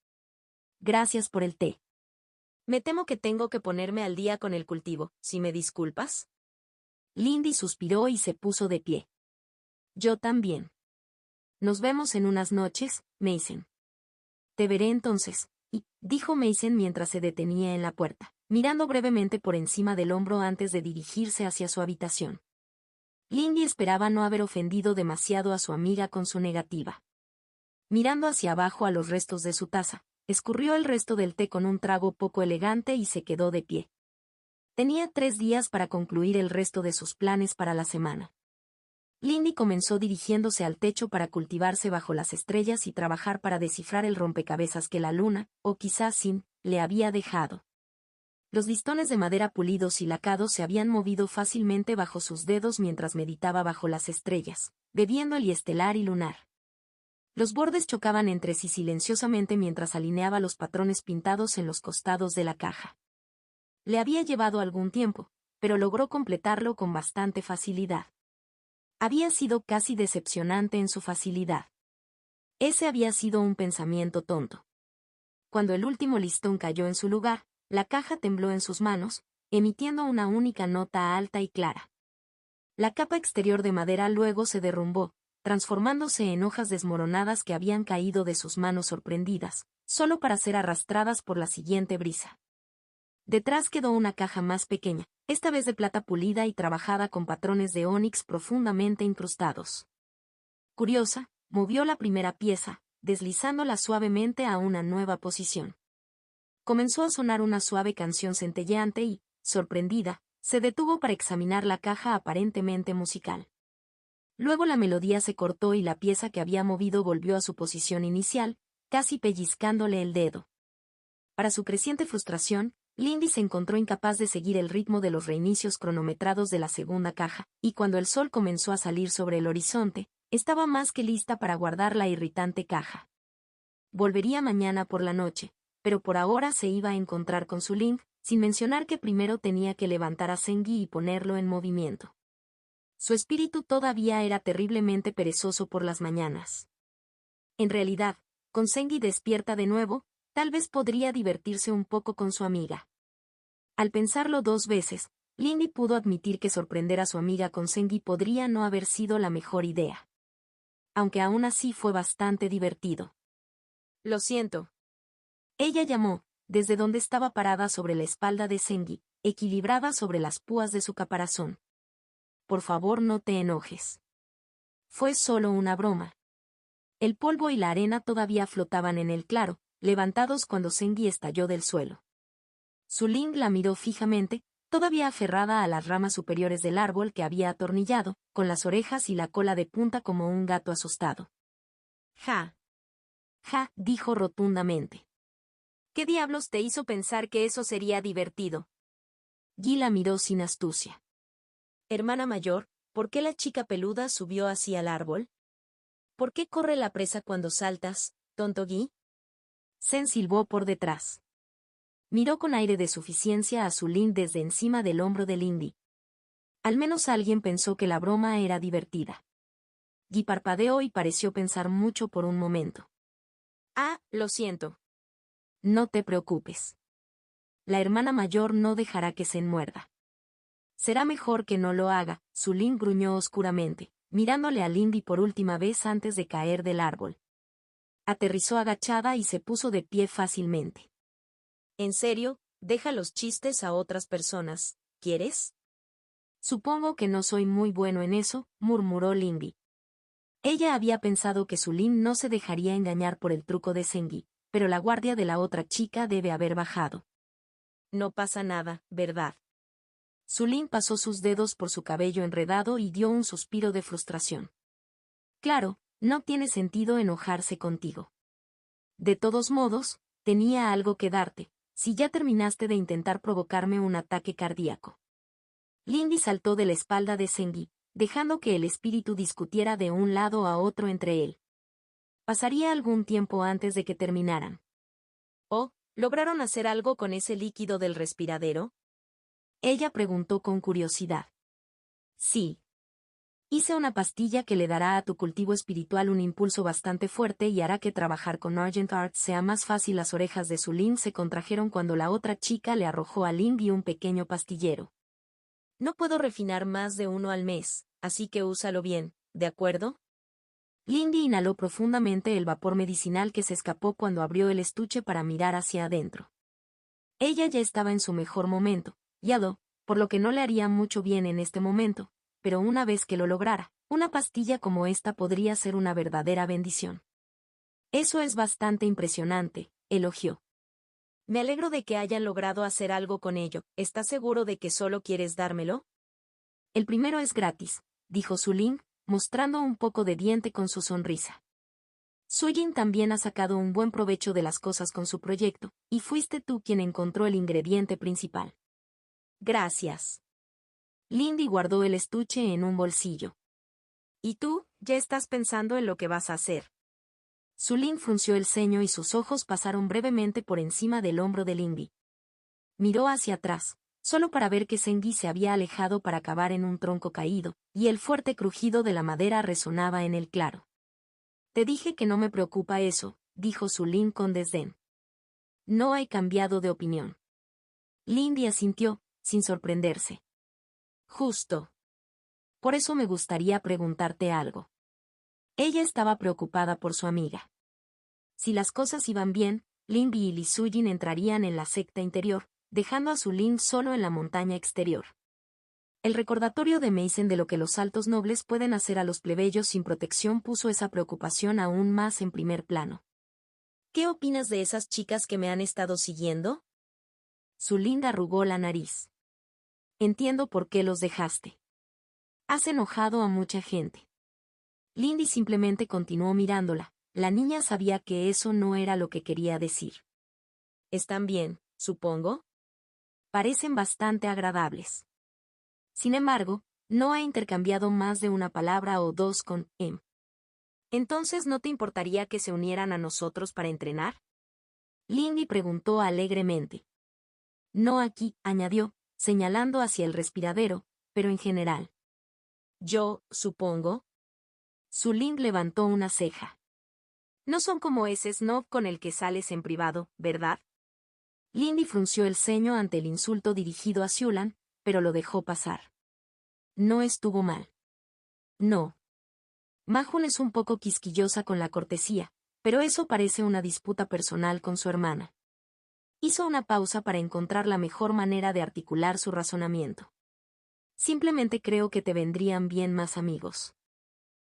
Gracias por el té. Me temo que tengo que ponerme al día con el cultivo, si me disculpas. Lindy suspiró y se puso de pie. Yo también. Nos vemos en unas noches, Mason. Te veré entonces, dijo Mason mientras se detenía en la puerta, mirando brevemente por encima del hombro antes de dirigirse hacia su habitación. Lindy esperaba no haber ofendido demasiado a su amiga con su negativa. Mirando hacia abajo a los restos de su taza, escurrió el resto del té con un trago poco elegante y se quedó de pie. Tenía 3 días para concluir el resto de sus planes para la semana. Lindy comenzó dirigiéndose al techo para cultivarse bajo las estrellas y trabajar para descifrar el rompecabezas que la luna, o quizás Sim, le había dejado. Los listones de madera pulidos y lacados se habían movido fácilmente bajo sus dedos mientras meditaba bajo las estrellas, bebiendo el estelar y lunar. Los bordes chocaban entre sí silenciosamente mientras alineaba los patrones pintados en los costados de la caja. Le había llevado algún tiempo, pero logró completarlo con bastante facilidad. Había sido casi decepcionante en su facilidad. Ese había sido un pensamiento tonto. Cuando el último listón cayó en su lugar, la caja tembló en sus manos, emitiendo una única nota alta y clara. La capa exterior de madera luego se derrumbó, transformándose en hojas desmoronadas que habían caído de sus manos sorprendidas, solo para ser arrastradas por la siguiente brisa. Detrás quedó una caja más pequeña, esta vez de plata pulida y trabajada con patrones de ónix profundamente incrustados. Curiosa, movió la primera pieza, deslizándola suavemente a una nueva posición. Comenzó a sonar una suave canción centelleante y, sorprendida, se detuvo para examinar la caja aparentemente musical. Luego la melodía se cortó y la pieza que había movido volvió a su posición inicial, casi pellizcándole el dedo. Para su creciente frustración, Lindy se encontró incapaz de seguir el ritmo de los reinicios cronometrados de la segunda caja, y cuando el sol comenzó a salir sobre el horizonte, estaba más que lista para guardar la irritante caja. Volvería mañana por la noche, pero por ahora se iba a encontrar con su Link, sin mencionar que primero tenía que levantar a Sengi y ponerlo en movimiento. Su espíritu todavía era terriblemente perezoso por las mañanas. En realidad, con Sengi despierta de nuevo, tal vez podría divertirse un poco con su amiga. Al pensarlo 2 veces, Lindy pudo admitir que sorprender a su amiga con Sengi podría no haber sido la mejor idea. Aunque aún así fue bastante divertido. Lo siento. Ella llamó, desde donde estaba parada sobre la espalda de Sengi, equilibrada sobre las púas de su caparazón. Por favor, no te enojes. Fue solo una broma. El polvo y la arena todavía flotaban en el claro, levantados cuando Sengi estalló del suelo. Su Ling la miró fijamente, todavía aferrada a las ramas superiores del árbol que había atornillado, con las orejas y la cola de punta como un gato asustado. Ja. Ja, dijo rotundamente. ¿Qué diablos te hizo pensar que eso sería divertido? Guy la miró sin astucia. Hermana mayor, ¿por qué la chica peluda subió así al árbol? ¿Por qué corre la presa cuando saltas, tonto Guy? Sen silbó por detrás. Miró con aire de suficiencia a su Ling desde encima del hombro de Lindy. Al menos alguien pensó que la broma era divertida. Guy parpadeó y pareció pensar mucho por un momento. Ah, lo siento. No te preocupes. La hermana mayor no dejará que se muerda. Será mejor que no lo haga, su Ling gruñó oscuramente, mirándole a Lindy por última vez antes de caer del árbol. Aterrizó agachada y se puso de pie fácilmente. En serio, deja los chistes a otras personas, ¿quieres? Supongo que no soy muy bueno en eso, murmuró Lindy. Ella había pensado que su Ling no se dejaría engañar por el truco de Sengi, pero la guardia de la otra chica debe haber bajado. No pasa nada, ¿verdad? Zulín pasó sus dedos por su cabello enredado y dio un suspiro de frustración. Claro, no tiene sentido enojarse contigo. De todos modos, tenía algo que darte, si ya terminaste de intentar provocarme un ataque cardíaco. Lindy saltó de la espalda de Zengi, dejando que el espíritu discutiera de un lado a otro entre él. Pasaría algún tiempo antes de que terminaran. ¿Oh, lograron hacer algo con ese líquido del respiradero? Ella preguntó con curiosidad. Sí. Hice una pastilla que le dará a tu cultivo espiritual un impulso bastante fuerte y hará que trabajar con Argent Art sea más fácil. Las orejas de Zulín se contrajeron cuando la otra chica le arrojó a Lindy un pequeño pastillero. No puedo refinar más de uno al mes, así que úsalo bien, ¿de acuerdo? Lindy inhaló profundamente el vapor medicinal que se escapó cuando abrió el estuche para mirar hacia adentro. Ella ya estaba en su mejor momento, por lo que no le haría mucho bien en este momento, pero una vez que lo lograra, una pastilla como esta podría ser una verdadera bendición. Eso es bastante impresionante, elogió. Me alegro de que hayan logrado hacer algo con ello. ¿Estás seguro de que solo quieres dármelo? El primero es gratis, dijo Zulín, mostrando un poco de diente con su sonrisa. Sujin también ha sacado un buen provecho de las cosas con su proyecto, y fuiste tú quien encontró el ingrediente principal. Gracias. Lindy guardó el estuche en un bolsillo. ¿Y tú, ya estás pensando en lo que vas a hacer? Zulín frunció el ceño y sus ojos pasaron brevemente por encima del hombro de Lindy. Miró hacia atrás, solo para ver que Zengi se había alejado para cavar en un tronco caído, y el fuerte crujido de la madera resonaba en el claro. Te dije que no me preocupa eso, dijo Zulín con desdén. No he cambiado de opinión. Lindy asintió, sin sorprenderse. Justo. Por eso me gustaría preguntarte algo. Ella estaba preocupada por su amiga. Si las cosas iban bien, Lindy y Li Sujin entrarían en la secta interior, dejando a Zulín solo en la montaña exterior. El recordatorio de Mason de lo que los altos nobles pueden hacer a los plebeyos sin protección puso esa preocupación aún más en primer plano. ¿Qué opinas de esas chicas que me han estado siguiendo? Zulín arrugó la nariz. Entiendo por qué los dejaste. Has enojado a mucha gente. Lindy simplemente continuó mirándola. La niña sabía que eso no era lo que quería decir. ¿Están bien, supongo? Parecen bastante agradables. Sin embargo, no ha intercambiado más de una palabra o dos con M. ¿Entonces no te importaría que se unieran a nosotros para entrenar? Lindy preguntó alegremente. No aquí, añadió, señalando hacia el respiradero, pero en general. Yo, supongo. Zulín levantó una ceja. No son como ese snob con el que sales en privado, ¿verdad? Lindy frunció el ceño ante el insulto dirigido a Siulan, pero lo dejó pasar. No estuvo mal. No. Mahun es un poco quisquillosa con la cortesía, pero eso parece una disputa personal con su hermana. Hizo una pausa para encontrar la mejor manera de articular su razonamiento. Simplemente creo que te vendrían bien más amigos.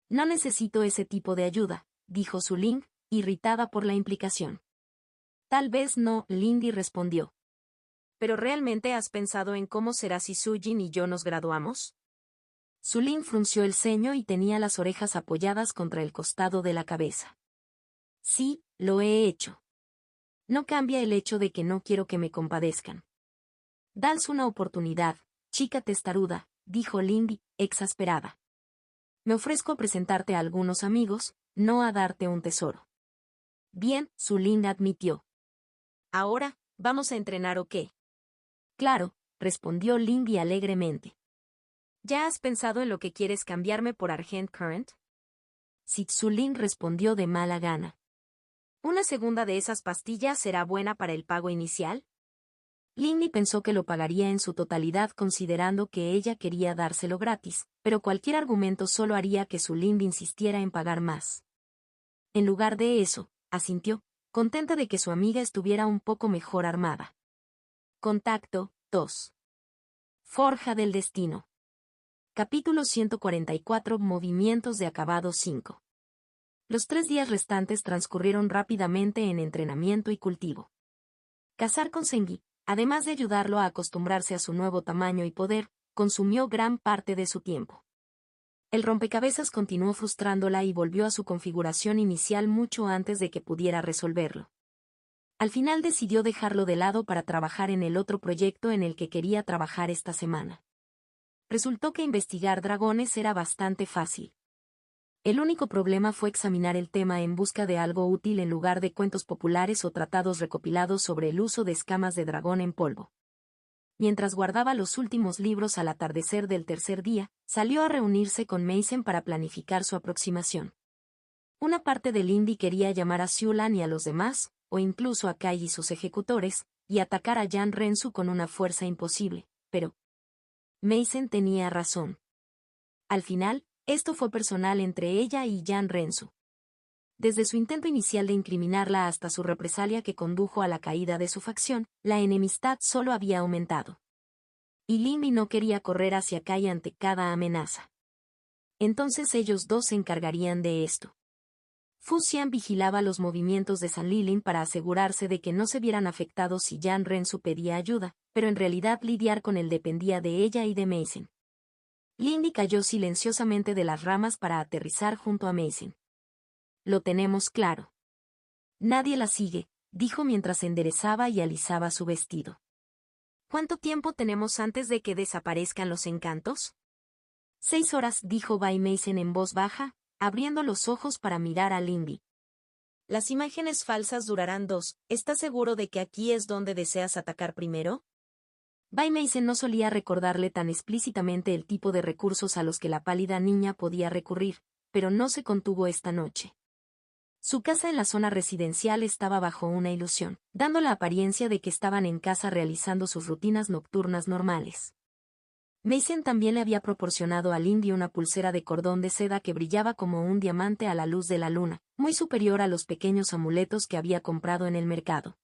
No necesito ese tipo de ayuda, dijo Zulín, irritada por la implicación. Tal vez no, Lindy respondió. ¿Pero realmente has pensado en cómo será si Sujin y yo nos graduamos? Zulín frunció el ceño y tenía las orejas apoyadas contra el costado de la cabeza. Sí, lo he hecho. No cambia el hecho de que no quiero que me compadezcan. Dals una oportunidad, chica testaruda, dijo Lindy, exasperada. Me ofrezco a presentarte a algunos amigos, no a darte un tesoro. Bien, Zulín admitió. Ahora, ¿vamos a entrenar o qué? Claro, respondió Lindy alegremente. ¿Ya has pensado en lo que quieres cambiarme por Argent Current? Zulín respondió de mala gana. ¿Una segunda de esas pastillas será buena para el pago inicial? Lindy pensó que lo pagaría en su totalidad considerando que ella quería dárselo gratis, pero cualquier argumento solo haría que Zulín insistiera en pagar más. En lugar de eso, asintió, contenta de que su amiga estuviera un poco mejor armada. Contacto 2. Forja del destino. Capítulo 144. Movimientos de acabado 5. Los 3 días restantes transcurrieron rápidamente en entrenamiento y cultivo. Cazar con Zengi, Además de ayudarlo a acostumbrarse a su nuevo tamaño y poder, consumió gran parte de su tiempo. El rompecabezas continuó frustrándola y volvió a su configuración inicial mucho antes de que pudiera resolverlo. Al final decidió dejarlo de lado para trabajar en el otro proyecto en el que quería trabajar esta semana. Resultó que investigar dragones era bastante fácil. El único problema fue examinar el tema en busca de algo útil en lugar de cuentos populares o tratados recopilados sobre el uso de escamas de dragón en polvo. Mientras guardaba los últimos libros al atardecer del tercer día, salió a reunirse con Mason para planificar su aproximación. Una parte de Lindy quería llamar a Siulan y a los demás, o incluso a Kai y sus ejecutores, y atacar a Jan Rensu con una fuerza imposible, pero Mason tenía razón. Al final, esto fue personal entre ella y Jan Rensu. Desde su intento inicial de incriminarla hasta su represalia que condujo a la caída de su facción, la enemistad solo había aumentado. Y Lindy no quería correr hacia Kai ante cada amenaza. Entonces ellos dos se encargarían de esto. Fu Xian vigilaba los movimientos de San Lilin para asegurarse de que no se vieran afectados si Jan Rensu pedía ayuda, pero en realidad lidiar con él dependía de ella y de Mason. Lindy cayó silenciosamente de las ramas para aterrizar junto a Mason. Lo tenemos claro. Nadie la sigue, dijo mientras enderezaba y alisaba su vestido. ¿Cuánto tiempo tenemos antes de que desaparezcan los encantos? 6 horas, dijo Bai Mason en voz baja, abriendo los ojos para mirar a Lindy. Las imágenes falsas durarán 2, ¿estás seguro de que aquí es donde deseas atacar primero? Bai Mason no solía recordarle tan explícitamente el tipo de recursos a los que la pálida niña podía recurrir, pero no se contuvo esta noche. Su casa en la zona residencial estaba bajo una ilusión, dando la apariencia de que estaban en casa realizando sus rutinas nocturnas normales. Mason también le había proporcionado a Lindy una pulsera de cordón de seda que brillaba como un diamante a la luz de la luna, muy superior a los pequeños amuletos que había comprado en el mercado.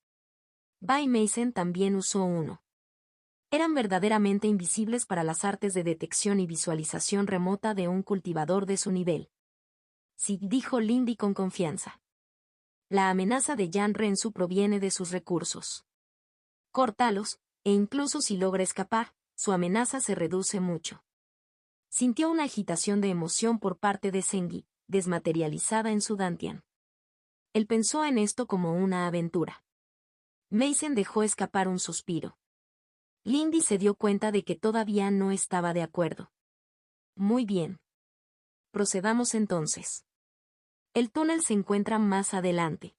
Bai Mason también usó uno. Eran verdaderamente invisibles para las artes de detección y visualización remota de un cultivador de su nivel. Sí, dijo Lindy con confianza. La amenaza de Jan Rensu proviene de sus recursos. Córtalos, e incluso si logra escapar, su amenaza se reduce mucho. Sintió una agitación de emoción por parte de Sengi, desmaterializada en su Dantian. Él pensó en esto como una aventura. Mason dejó escapar un suspiro. Lindy se dio cuenta de que todavía no estaba de acuerdo. Muy bien. Procedamos entonces. El túnel se encuentra más adelante.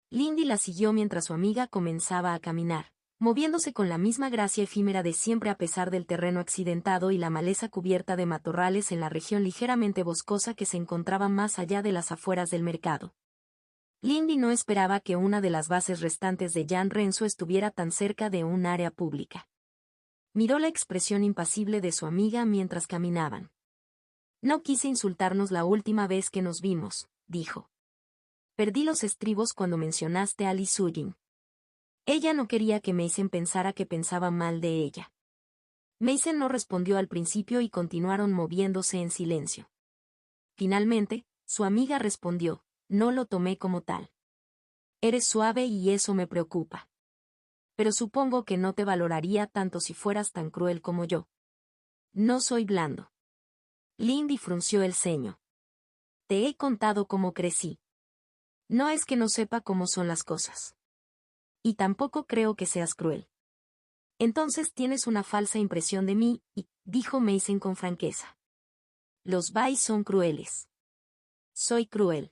Lindy la siguió mientras su amiga comenzaba a caminar, moviéndose con la misma gracia efímera de siempre a pesar del terreno accidentado y la maleza cubierta de matorrales en la región ligeramente boscosa que se encontraba más allá de las afueras del mercado. Lindy no esperaba que una de las bases restantes de Jan Rensu estuviera tan cerca de un área pública. Miró la expresión impasible de su amiga mientras caminaban. No quise insultarnos la última vez que nos vimos, dijo. Perdí los estribos cuando mencionaste a Li Sujin. Ella no quería que Mason pensara que pensaba mal de ella. Mason no respondió al principio y continuaron moviéndose en silencio. Finalmente, su amiga respondió, no lo tomé como tal. Eres suave y eso me preocupa. Pero supongo que no te valoraría tanto si fueras tan cruel como yo. No soy blando. Lindy frunció el ceño. Te he contado cómo crecí. No es que no sepa cómo son las cosas. Y tampoco creo que seas cruel. Entonces tienes una falsa impresión de mí, dijo Mason con franqueza. Los Bai son crueles. Soy cruel.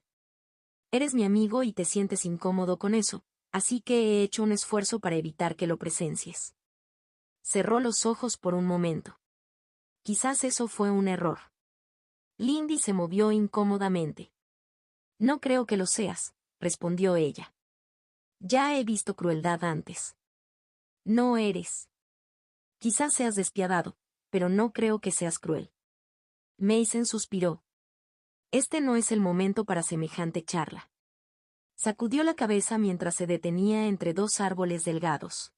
Eres mi amigo y te sientes incómodo con eso, así que he hecho un esfuerzo para evitar que lo presencies. Cerró los ojos por un momento. Quizás eso fue un error. Lindy se movió incómodamente. No creo que lo seas, respondió ella. Ya he visto crueldad antes. No eres. Quizás seas despiadado, pero no creo que seas cruel. Mason suspiró. Este no es el momento para semejante charla. Sacudió la cabeza mientras se detenía entre dos árboles delgados.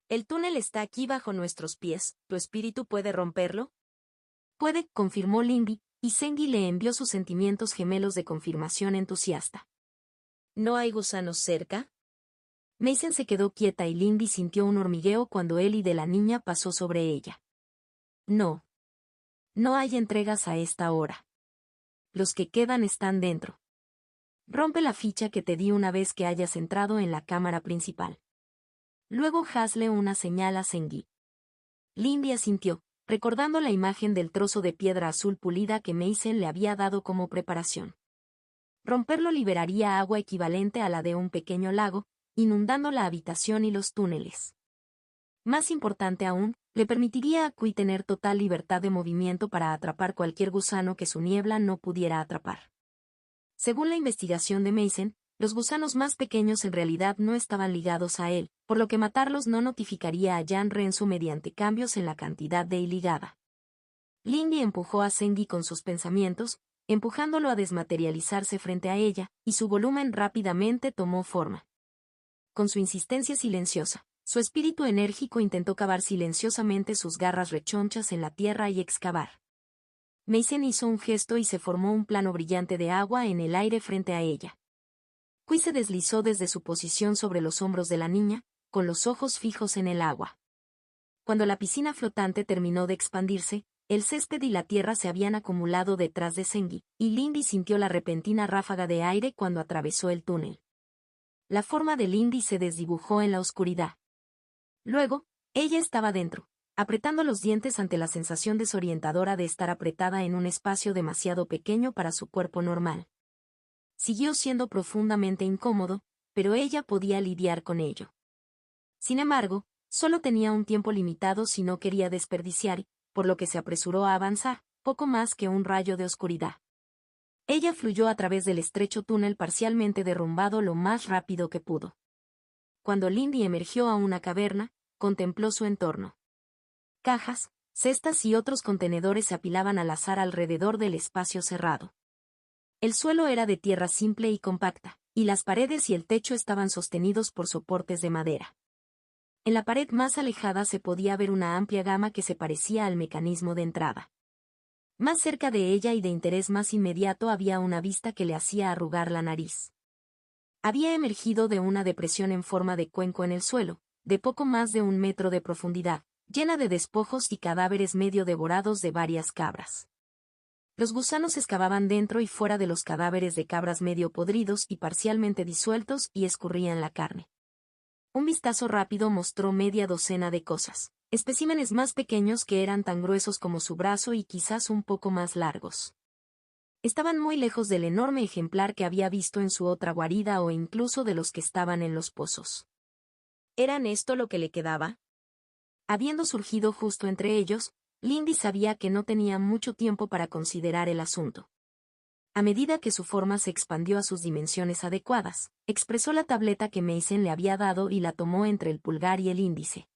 El túnel está aquí bajo nuestros pies, ¿tu espíritu puede romperlo? Puede, confirmó Lindy, y Sengi le envió sus sentimientos gemelos de confirmación entusiasta. ¿No hay gusanos cerca? Mason se quedó quieta y Lindy sintió un hormigueo cuando Ellie de la niña pasó sobre ella. No. No hay entregas a esta hora. Los que quedan están dentro. Rompe la ficha que te di una vez que hayas entrado en la cámara principal. Luego hazle una señal a Sengi. Lindy asintió, recordando la imagen del trozo de piedra azul pulida que Mason le había dado como preparación. Romperlo liberaría agua equivalente a la de un pequeño lago, inundando la habitación y los túneles. Más importante aún, le permitiría a Kui tener total libertad de movimiento para atrapar cualquier gusano que su niebla no pudiera atrapar. Según la investigación de Mason, los gusanos más pequeños en realidad no estaban ligados a él, por lo que matarlos no notificaría a Jan Renzo mediante cambios en la cantidad de ligada. Lindy empujó a Sengi con sus pensamientos, empujándolo a desmaterializarse frente a ella, y su volumen rápidamente tomó forma. Con su insistencia silenciosa, su espíritu enérgico intentó cavar silenciosamente sus garras rechonchas en la tierra y excavar. Mason hizo un gesto y se formó un plano brillante de agua en el aire frente a ella. Kui se deslizó desde su posición sobre los hombros de la niña, con los ojos fijos en el agua. Cuando la piscina flotante terminó de expandirse, el césped y la tierra se habían acumulado detrás de Sengi, y Lindy sintió la repentina ráfaga de aire cuando atravesó el túnel. La forma de Lindy se desdibujó en la oscuridad. Luego, ella estaba dentro, apretando los dientes ante la sensación desorientadora de estar apretada en un espacio demasiado pequeño para su cuerpo normal. Siguió siendo profundamente incómodo, pero ella podía lidiar con ello. Sin embargo, solo tenía un tiempo limitado si no quería desperdiciar, por lo que se apresuró a avanzar, poco más que un rayo de oscuridad. Ella fluyó a través del estrecho túnel parcialmente derrumbado lo más rápido que pudo. Cuando Lindy emergió a una caverna, contempló su entorno. Cajas, cestas y otros contenedores se apilaban al azar alrededor del espacio cerrado. El suelo era de tierra simple y compacta, y las paredes y el techo estaban sostenidos por soportes de madera. En la pared más alejada se podía ver una amplia gama que se parecía al mecanismo de entrada. Más cerca de ella y de interés más inmediato había una vista que le hacía arrugar la nariz. Había emergido de una depresión en forma de cuenco en el suelo, de poco más de 1 metro de profundidad, llena de despojos y cadáveres medio devorados de varias cabras. Los gusanos excavaban dentro y fuera de los cadáveres de cabras medio podridos y parcialmente disueltos y escurrían la carne. Un vistazo rápido mostró media docena de cosas, especímenes más pequeños que eran tan gruesos como su brazo y quizás un poco más largos. Estaban muy lejos del enorme ejemplar que había visto en su otra guarida o incluso de los que estaban en los pozos. ¿Eran esto lo que le quedaba? Habiendo surgido justo entre ellos, Lindy sabía que no tenía mucho tiempo para considerar el asunto. A medida que su forma se expandió a sus dimensiones adecuadas, expresó la tableta que Mason le había dado y la tomó entre el pulgar y el índice.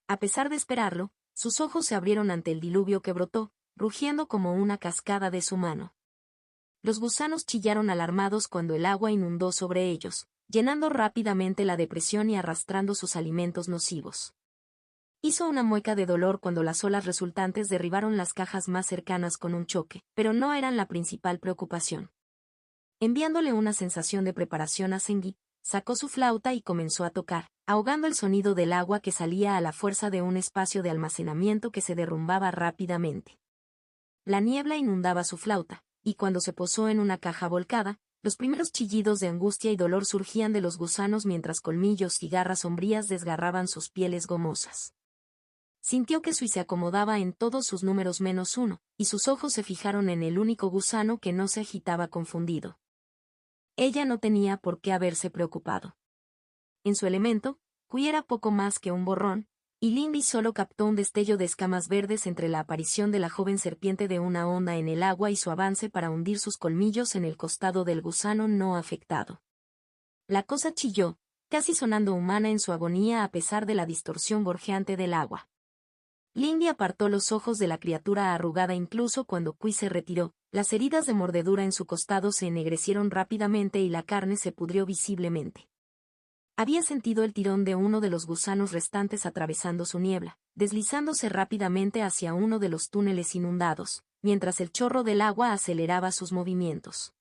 A pesar de esperarlo, sus ojos se abrieron ante el diluvio que brotó, rugiendo como una cascada de su mano. Los gusanos chillaron alarmados cuando el agua inundó sobre ellos, llenando rápidamente la depresión y arrastrando sus alimentos nocivos. Hizo una mueca de dolor cuando las olas resultantes derribaron las cajas más cercanas con un choque, pero no eran la principal preocupación. Enviándole una sensación de preparación a Sengi, sacó su flauta y comenzó a tocar, ahogando el sonido del agua que salía a la fuerza de un espacio de almacenamiento que se derrumbaba rápidamente. La niebla inundaba su flauta, y cuando se posó en una caja volcada, los primeros chillidos de angustia y dolor surgían de los gusanos mientras colmillos y garras sombrías desgarraban sus pieles gomosas. Sintió que Sui se acomodaba en todos sus números menos 1, y sus ojos se fijaron en el único gusano que no se agitaba confundido. Ella no tenía por qué haberse preocupado. En su elemento, Kui era poco más que un borrón, y Lindy solo captó un destello de escamas verdes entre la aparición de la joven serpiente de una onda en el agua y su avance para hundir sus colmillos en el costado del gusano no afectado. La cosa chilló, casi sonando humana en su agonía a pesar de la distorsión gorjeante del agua. Lindy apartó los ojos de la criatura arrugada incluso cuando Kui se retiró. Las heridas de mordedura en su costado se ennegrecieron rápidamente y la carne se pudrió visiblemente. Había sentido el tirón de uno de los gusanos restantes atravesando su niebla, deslizándose rápidamente hacia uno de los túneles inundados, mientras el chorro del agua aceleraba sus movimientos.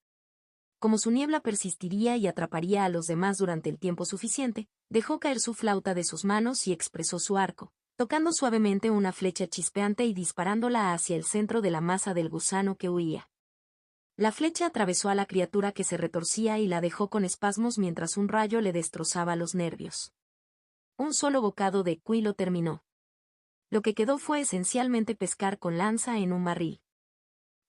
Como su niebla persistiría y atraparía a los demás durante el tiempo suficiente, dejó caer su flauta de sus manos y expresó su arco, tocando suavemente una flecha chispeante y disparándola hacia el centro de la masa del gusano que huía. La flecha atravesó a la criatura que se retorcía y la dejó con espasmos mientras un rayo le destrozaba los nervios. Un solo bocado de cuy lo terminó. Lo que quedó fue esencialmente pescar con lanza en un barril.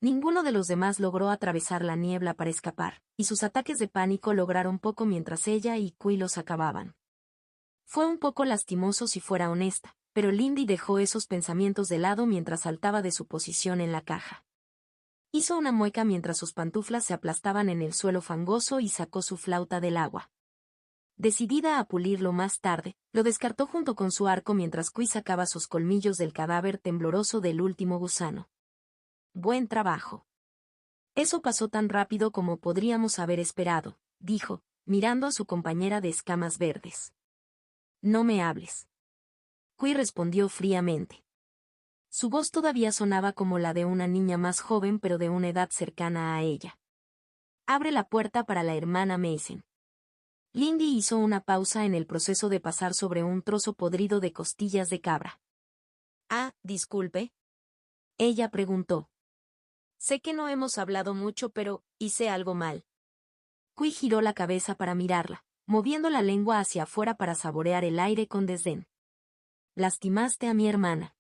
Ninguno de los demás logró atravesar la niebla para escapar, y sus ataques de pánico lograron poco mientras ella y Cuy los acababan. Fue un poco lastimoso si fuera honesta, pero Lindy dejó esos pensamientos de lado mientras saltaba de su posición en la caja. Hizo una mueca mientras sus pantuflas se aplastaban en el suelo fangoso y sacó su flauta del agua. Decidida a pulirlo más tarde, lo descartó junto con su arco mientras Cuy sacaba sus colmillos del cadáver tembloroso del último gusano. Buen trabajo. Eso pasó tan rápido como podríamos haber esperado, dijo, mirando a su compañera de escamas verdes. No me hables. Cuy respondió fríamente. Su voz todavía sonaba como la de una niña más joven pero de una edad cercana a ella. Abre la puerta para la hermana Mason. Lindy hizo una pausa en el proceso de pasar sobre un trozo podrido de costillas de cabra. Ah, disculpe. Ella preguntó. Sé que no hemos hablado mucho, pero hice algo mal. Cuy giró la cabeza para mirarla, moviendo la lengua hacia afuera para saborear el aire con desdén. Lastimaste a mi hermana.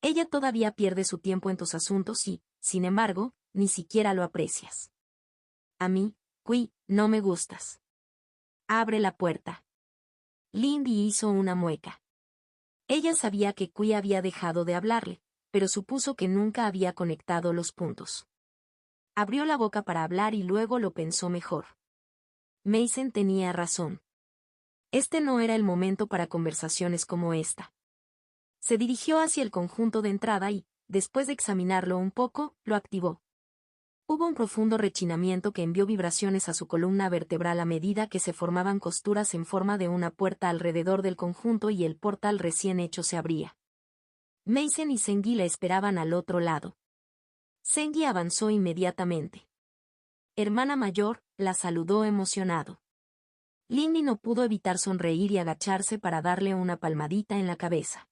Ella todavía pierde su tiempo en tus asuntos y, sin embargo, ni siquiera lo aprecias. A mí, Cuy, no me gustas. Abre la puerta. Lindy hizo una mueca. Ella sabía que Cuy había dejado de hablarle, pero supuso que nunca había conectado los puntos. Abrió la boca para hablar y luego lo pensó mejor. Mason tenía razón. Este no era el momento para conversaciones como esta. Se dirigió hacia el conjunto de entrada y, después de examinarlo un poco, lo activó. Hubo un profundo rechinamiento que envió vibraciones a su columna vertebral a medida que se formaban costuras en forma de una puerta alrededor del conjunto y el portal recién hecho se abría. Mason y Sengi la esperaban al otro lado. Sengi avanzó inmediatamente. Hermana mayor, la saludó emocionado. Lindy no pudo evitar sonreír y agacharse para darle una palmadita en la cabeza.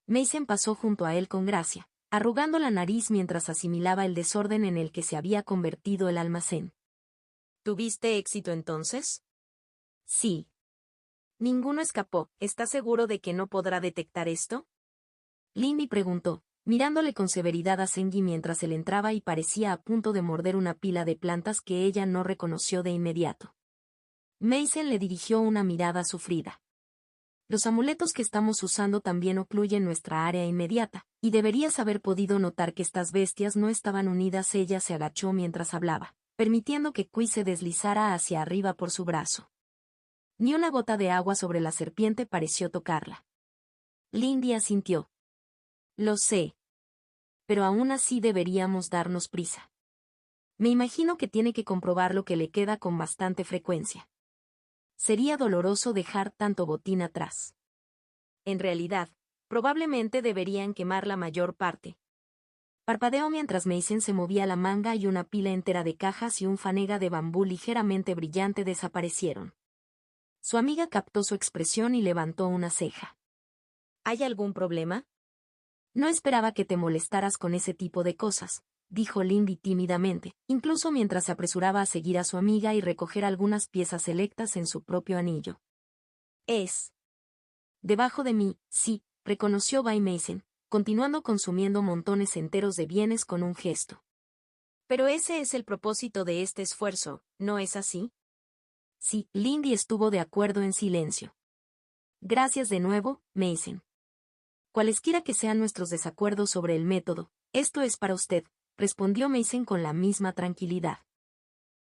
Mason pasó junto a él con gracia, arrugando la nariz mientras asimilaba el desorden en el que se había convertido el almacén. ¿Tuviste éxito entonces? Sí. Ninguno escapó. ¿Estás seguro de que no podrá detectar esto? Lindy preguntó, mirándole con severidad a Sengi mientras él entraba y parecía a punto de morder una pila de plantas que ella no reconoció de inmediato. Mason le dirigió una mirada sufrida. Los amuletos que estamos usando también ocluyen nuestra área inmediata, y deberías haber podido notar que estas bestias no estaban unidas. Ella se agachó mientras hablaba, permitiendo que Cuy se deslizara hacia arriba por su brazo. Ni una gota de agua sobre la serpiente pareció tocarla. Lindy asintió. Lo sé. Pero aún así deberíamos darnos prisa. Me imagino que tiene que comprobar lo que le queda con bastante frecuencia. Sería doloroso dejar tanto botín atrás. En realidad, probablemente deberían quemar la mayor parte. Parpadeó mientras Mason se movía la manga y una pila entera de cajas y un fanega de bambú ligeramente brillante desaparecieron. Su amiga captó su expresión y levantó una ceja. ¿Hay algún problema? No esperaba que te molestaras con ese tipo de cosas, dijo Lindy tímidamente, incluso mientras se apresuraba a seguir a su amiga y recoger algunas piezas selectas en su propio anillo. Es. Debajo de mí, sí, reconoció By Mason, continuando consumiendo montones enteros de bienes con un gesto. Pero ese es el propósito de este esfuerzo, ¿no es así? Sí, Lindy estuvo de acuerdo en silencio. Gracias de nuevo, Mason. Cualesquiera que sean nuestros desacuerdos sobre el método, esto es para usted, respondió Mason con la misma tranquilidad.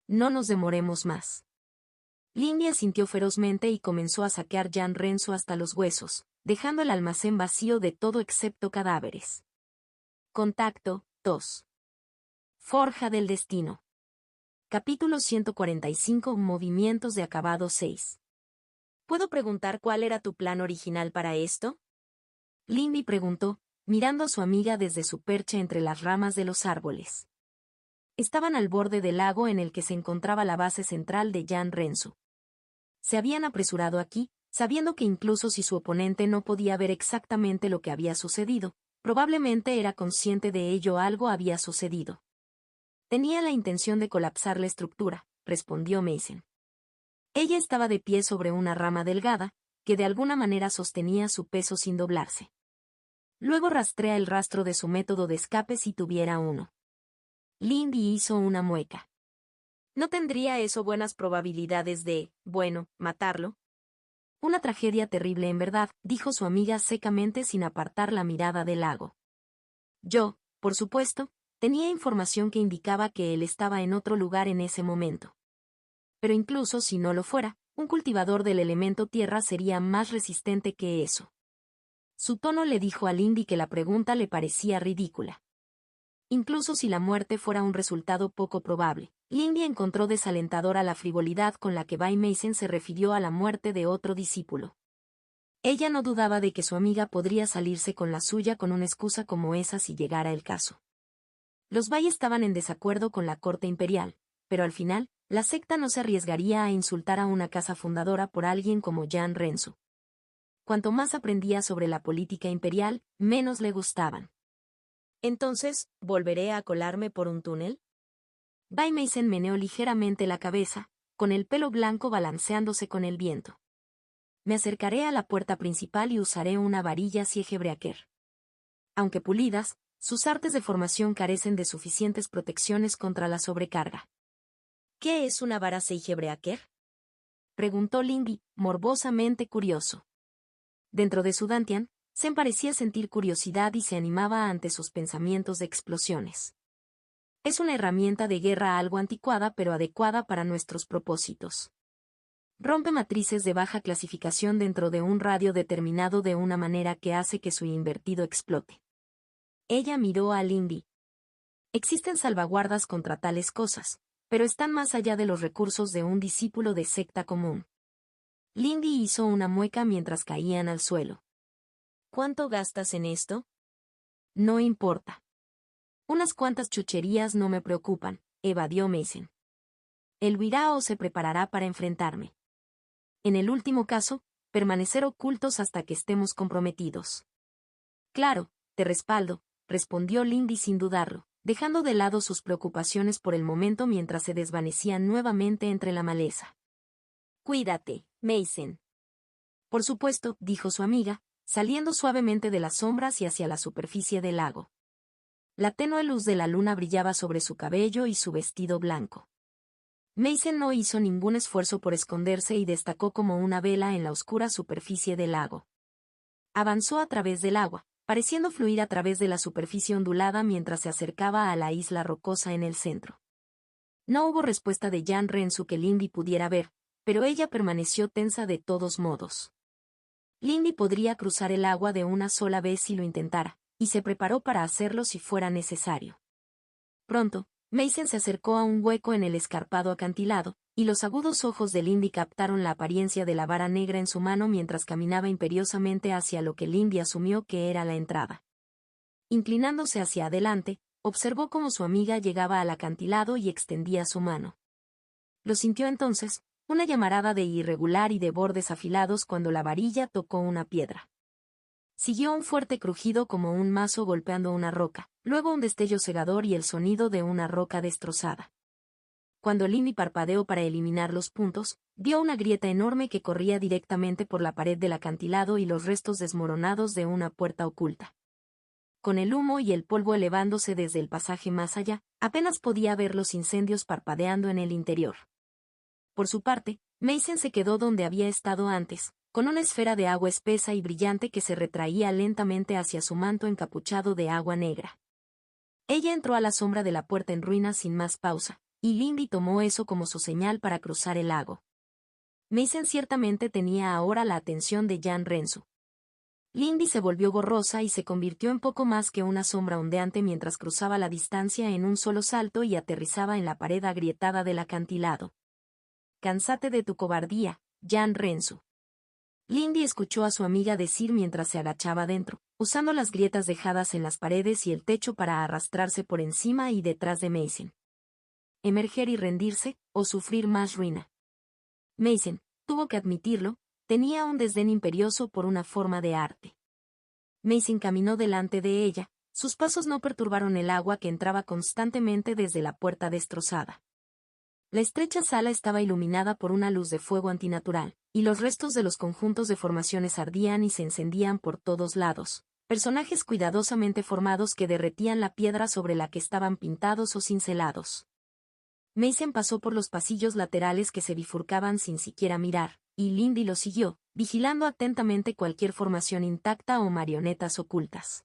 No nos demoremos más. Lindy asintió ferozmente y comenzó a saquear Jan Renzo hasta los huesos, dejando el almacén vacío de todo excepto cadáveres. Contacto 2. Forja del destino. Capítulo 145. Movimientos de acabado 6. ¿Puedo preguntar cuál era tu plan original para esto? Lindy preguntó, mirando a su amiga desde su percha entre las ramas de los árboles. estaban al borde del lago en el que se encontraba la base central de Jan Rensu. Se habían apresurado aquí, sabiendo que incluso si su oponente no podía ver exactamente lo que había sucedido, probablemente era consciente de ello. Algo había sucedido. Tenía la intención de colapsar la estructura, respondió Mason. Ella estaba de pie sobre una rama delgada, que de alguna manera sostenía su peso sin doblarse. Luego rastrea el rastro de su método de escape si tuviera uno. Lindy hizo una mueca. ¿No tendría eso buenas probabilidades de, matarlo? Una tragedia terrible en verdad, dijo su amiga secamente sin apartar la mirada del lago. Yo, por supuesto, tenía información que indicaba que él estaba en otro lugar en ese momento. Pero incluso si no lo fuera, un cultivador del elemento tierra sería más resistente que eso. Su tono le dijo a Lindy que la pregunta le parecía ridícula. Incluso si la muerte fuera un resultado poco probable, Lindy encontró desalentadora la frivolidad con la que Bay Mason se refirió a la muerte de otro discípulo. Ella no dudaba de que su amiga podría salirse con la suya con una excusa como esa si llegara el caso. Los Bay estaban en desacuerdo con la corte imperial, pero al final, la secta no se arriesgaría a insultar a una casa fundadora por alguien como Jan Rensu. Cuanto más aprendía sobre la política imperial, menos le gustaban. Entonces, ¿volveré a colarme por un túnel? Bay Mason meneó ligeramente la cabeza, con el pelo blanco balanceándose con el viento. Me acercaré a la puerta principal y usaré una varilla Siegebreaker. Aunque pulidas, sus artes de formación carecen de suficientes protecciones contra la sobrecarga. ¿Qué es una vara Siegebreaker? Preguntó Lindy, morbosamente curioso. Dentro de su Dantian, Zen parecía sentir curiosidad y se animaba ante sus pensamientos de explosiones. Es una herramienta de guerra algo anticuada pero adecuada para nuestros propósitos. Rompe matrices de baja clasificación dentro de un radio determinado de una manera que hace que su invertido explote. Ella miró a Lindy. Existen salvaguardas contra tales cosas, pero están más allá de los recursos de un discípulo de secta común. Lindy hizo una mueca mientras caían al suelo. ¿Cuánto gastas en esto? No importa. Unas cuantas chucherías no me preocupan, evadió Mason. El huirá o se preparará para enfrentarme. En el último caso, permanecer ocultos hasta que estemos comprometidos. Claro, te respaldo, respondió Lindy sin dudarlo, dejando de lado sus preocupaciones por el momento mientras se desvanecían nuevamente entre la maleza. Cuídate, Mason. Por supuesto, dijo su amiga, saliendo suavemente de las sombras y hacia la superficie del lago. La tenue luz de la luna brillaba sobre su cabello y su vestido blanco. Mason no hizo ningún esfuerzo por esconderse y destacó como una vela en la oscura superficie del lago. Avanzó a través del agua, pareciendo fluir a través de la superficie ondulada mientras se acercaba a la isla rocosa en el centro. No hubo respuesta de Jan Rensu que Lindy pudiera ver, pero ella permaneció tensa de todos modos. Lindy podría cruzar el agua de una sola vez si lo intentara, y se preparó para hacerlo si fuera necesario. Pronto, Mason se acercó a un hueco en el escarpado acantilado, y los agudos ojos de Lindy captaron la apariencia de la vara negra en su mano mientras caminaba imperiosamente hacia lo que Lindy asumió que era la entrada. Inclinándose hacia adelante, observó cómo su amiga llegaba al acantilado y extendía su mano. Lo sintió entonces, una llamarada de irregular y de bordes afilados cuando la varilla tocó una piedra. Siguió un fuerte crujido como un mazo golpeando una roca, luego un destello cegador y el sonido de una roca destrozada. Cuando Lindy parpadeó para eliminar los puntos, vio una grieta enorme que corría directamente por la pared del acantilado y los restos desmoronados de una puerta oculta. Con el humo y el polvo elevándose desde el pasaje más allá, apenas podía ver los incendios parpadeando en el interior. Por su parte, Mason se quedó donde había estado antes, con una esfera de agua espesa y brillante que se retraía lentamente hacia su manto encapuchado de agua negra. Ella entró a la sombra de la puerta en ruinas sin más pausa, y Lindy tomó eso como su señal para cruzar el lago. Mason ciertamente tenía ahora la atención de Jan Rensu. Lindy se volvió borrosa y se convirtió en poco más que una sombra ondeante mientras cruzaba la distancia en un solo salto y aterrizaba en la pared agrietada del acantilado. «Cánsate de tu cobardía, Jan Rensu». Lindy escuchó a su amiga decir mientras se agachaba dentro, usando las grietas dejadas en las paredes y el techo para arrastrarse por encima y detrás de Mason. emerger y rendirse, o sufrir más ruina. Mason, tuvo que admitirlo, tenía un desdén imperioso por una forma de arte. Mason caminó delante de ella, sus pasos no perturbaron el agua que entraba constantemente desde la puerta destrozada. La estrecha sala estaba iluminada por una luz de fuego antinatural, y los restos de los conjuntos de formaciones ardían y se encendían por todos lados, personajes cuidadosamente formados que derretían la piedra sobre la que estaban pintados o cincelados. Mason pasó por los pasillos laterales que se bifurcaban sin siquiera mirar, y Lindy lo siguió, vigilando atentamente cualquier formación intacta o marionetas ocultas.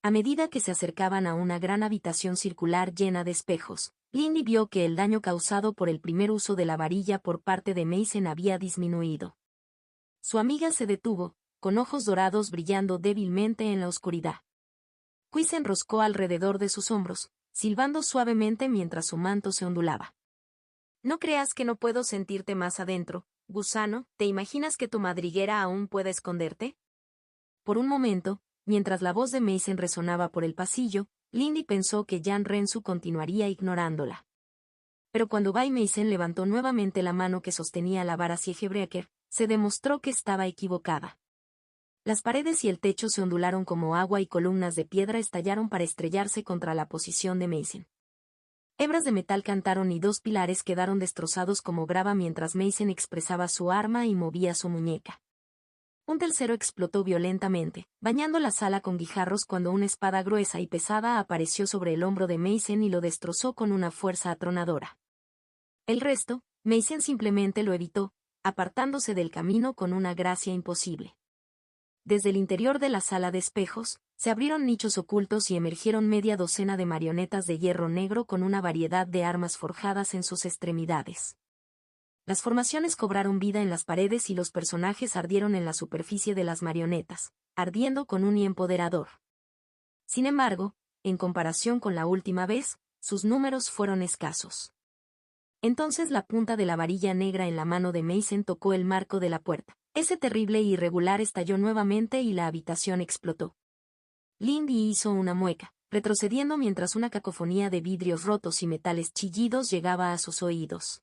A medida que se acercaban a una gran habitación circular llena de espejos, Lindy vio que el daño causado por el primer uso de la varilla por parte de Mason había disminuido. Su amiga se detuvo, con ojos dorados brillando débilmente en la oscuridad. Qui se enroscó alrededor de sus hombros, silbando suavemente mientras su manto se ondulaba. No creas que no puedo sentirte más adentro, gusano, ¿te imaginas que tu madriguera aún puede esconderte? Por un momento, mientras la voz de Mason resonaba por el pasillo, Lindy pensó que Jan Rensu continuaría ignorándola. Pero cuando Bay Mason levantó nuevamente la mano que sostenía la vara Siegebreaker, se demostró que estaba equivocada. Las paredes y el techo se ondularon como agua y columnas de piedra estallaron para estrellarse contra la posición de Mason. Hebras de metal cantaron y 2 pilares quedaron destrozados como grava mientras Mason expresaba su arma y movía su muñeca. Un tercero explotó violentamente, bañando la sala con guijarros cuando una espada gruesa y pesada apareció sobre el hombro de Mason y lo destrozó con una fuerza atronadora. El resto, Mason simplemente lo evitó, apartándose del camino con una gracia imposible. Desde el interior de la sala de espejos, se abrieron nichos ocultos y emergieron media docena de marionetas de hierro negro con una variedad de armas forjadas en sus extremidades. Las formaciones cobraron vida en las paredes y los personajes ardieron en la superficie de las marionetas, ardiendo con un empoderador. Sin embargo, en comparación con la última vez, sus números fueron escasos. Entonces la punta de la varilla negra en la mano de Mason tocó el marco de la puerta. Ese terrible e irregular estalló nuevamente y la habitación explotó. Lindy hizo una mueca, retrocediendo mientras una cacofonía de vidrios rotos y metales chillidos llegaba a sus oídos.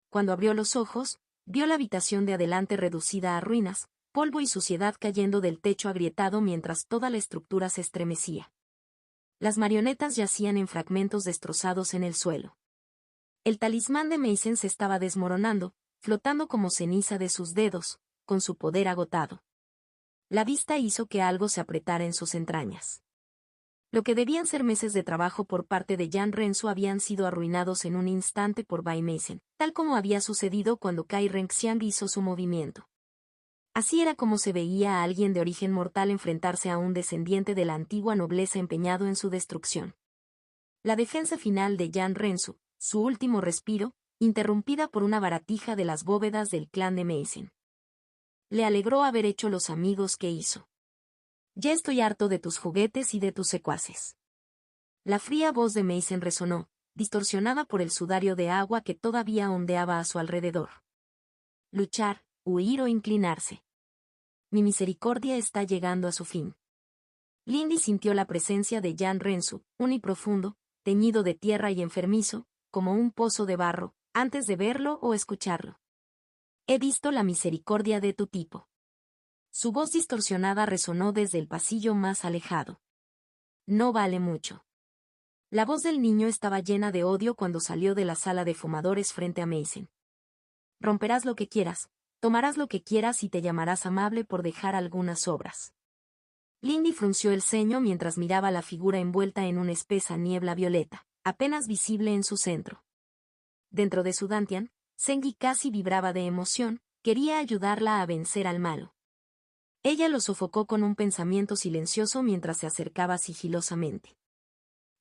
Cuando abrió los ojos, vio la habitación de adelante reducida a ruinas, polvo y suciedad cayendo del techo agrietado mientras toda la estructura se estremecía. Las marionetas yacían en fragmentos destrozados en el suelo. El talismán de Mason se estaba desmoronando, flotando como ceniza de sus dedos, con su poder agotado. La vista hizo que algo se apretara en sus entrañas. Lo que debían ser meses de trabajo por parte de Jan Rensu habían sido arruinados en un instante por Bay Mason, tal como había sucedido cuando Kai Renxiang hizo su movimiento. Así era como se veía a alguien de origen mortal enfrentarse a un descendiente de la antigua nobleza empeñado en su destrucción. La defensa final de Jan Rensu, su último respiro, interrumpida por una baratija de las bóvedas del clan de Mason. Le alegró haber hecho los amigos que hizo. Ya estoy harto de tus juguetes y de tus secuaces. La fría voz de Mason resonó, distorsionada por el sudario de agua que todavía ondeaba a su alrededor. Luchar, huir o inclinarse. Mi misericordia está llegando a su fin. Lindy sintió la presencia de Jan Rensu, uniprofundo, teñido de tierra y enfermizo, como un pozo de barro, antes de verlo o escucharlo. He visto la misericordia de tu tipo. Su voz distorsionada resonó desde el pasillo más alejado. No vale mucho. La voz del niño estaba llena de odio cuando salió de la sala de fumadores frente a Mason. Romperás lo que quieras, tomarás lo que quieras y te llamarás amable por dejar algunas obras. Lindy frunció el ceño mientras miraba la figura envuelta en una espesa niebla violeta, apenas visible en su centro. Dentro de su dantian, Zengi casi vibraba de emoción, quería ayudarla a vencer al malo. Ella lo sofocó con un pensamiento silencioso mientras se acercaba sigilosamente.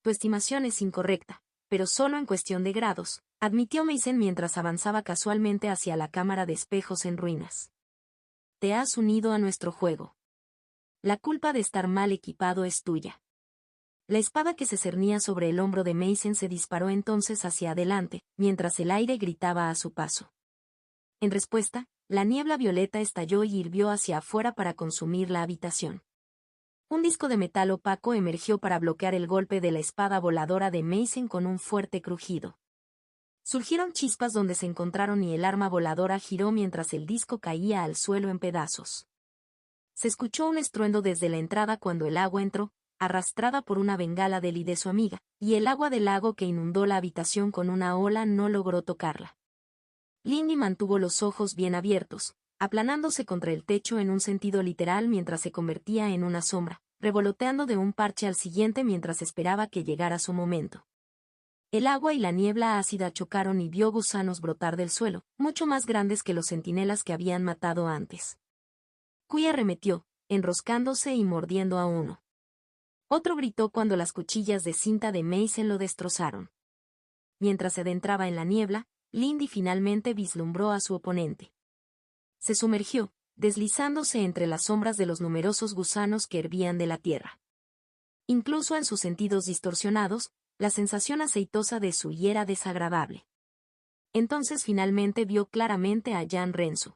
Tu estimación es incorrecta, pero solo en cuestión de grados, admitió Mason mientras avanzaba casualmente hacia la cámara de espejos en ruinas. Te has unido a nuestro juego. La culpa de estar mal equipado es tuya. La espada que se cernía sobre el hombro de Mason se disparó entonces hacia adelante, mientras el aire gritaba a su paso. En respuesta, la niebla violeta estalló y hirvió hacia afuera para consumir la habitación. Un disco de metal opaco emergió para bloquear el golpe de la espada voladora de Mason con un fuerte crujido. Surgieron chispas donde se encontraron y el arma voladora giró mientras el disco caía al suelo en pedazos. Se escuchó un estruendo desde la entrada cuando el agua entró, arrastrada por una bengala de Lee y de su amiga, y el agua del lago que inundó la habitación con una ola no logró tocarla. Lindy mantuvo los ojos bien abiertos, aplanándose contra el techo en un sentido literal mientras se convertía en una sombra, revoloteando de un parche al siguiente mientras esperaba que llegara su momento. El agua y la niebla ácida chocaron y vio gusanos brotar del suelo, mucho más grandes que los centinelas que habían matado antes. Kui arremetió, enroscándose y mordiendo a uno. Otro gritó cuando las cuchillas de cinta de Mason lo destrozaron. Mientras se adentraba en la niebla, Lindy finalmente vislumbró a su oponente. Se sumergió, deslizándose entre las sombras de los numerosos gusanos que hervían de la tierra. Incluso en sus sentidos distorsionados, la sensación aceitosa de su era desagradable. Entonces finalmente vio claramente a Jan Rensu.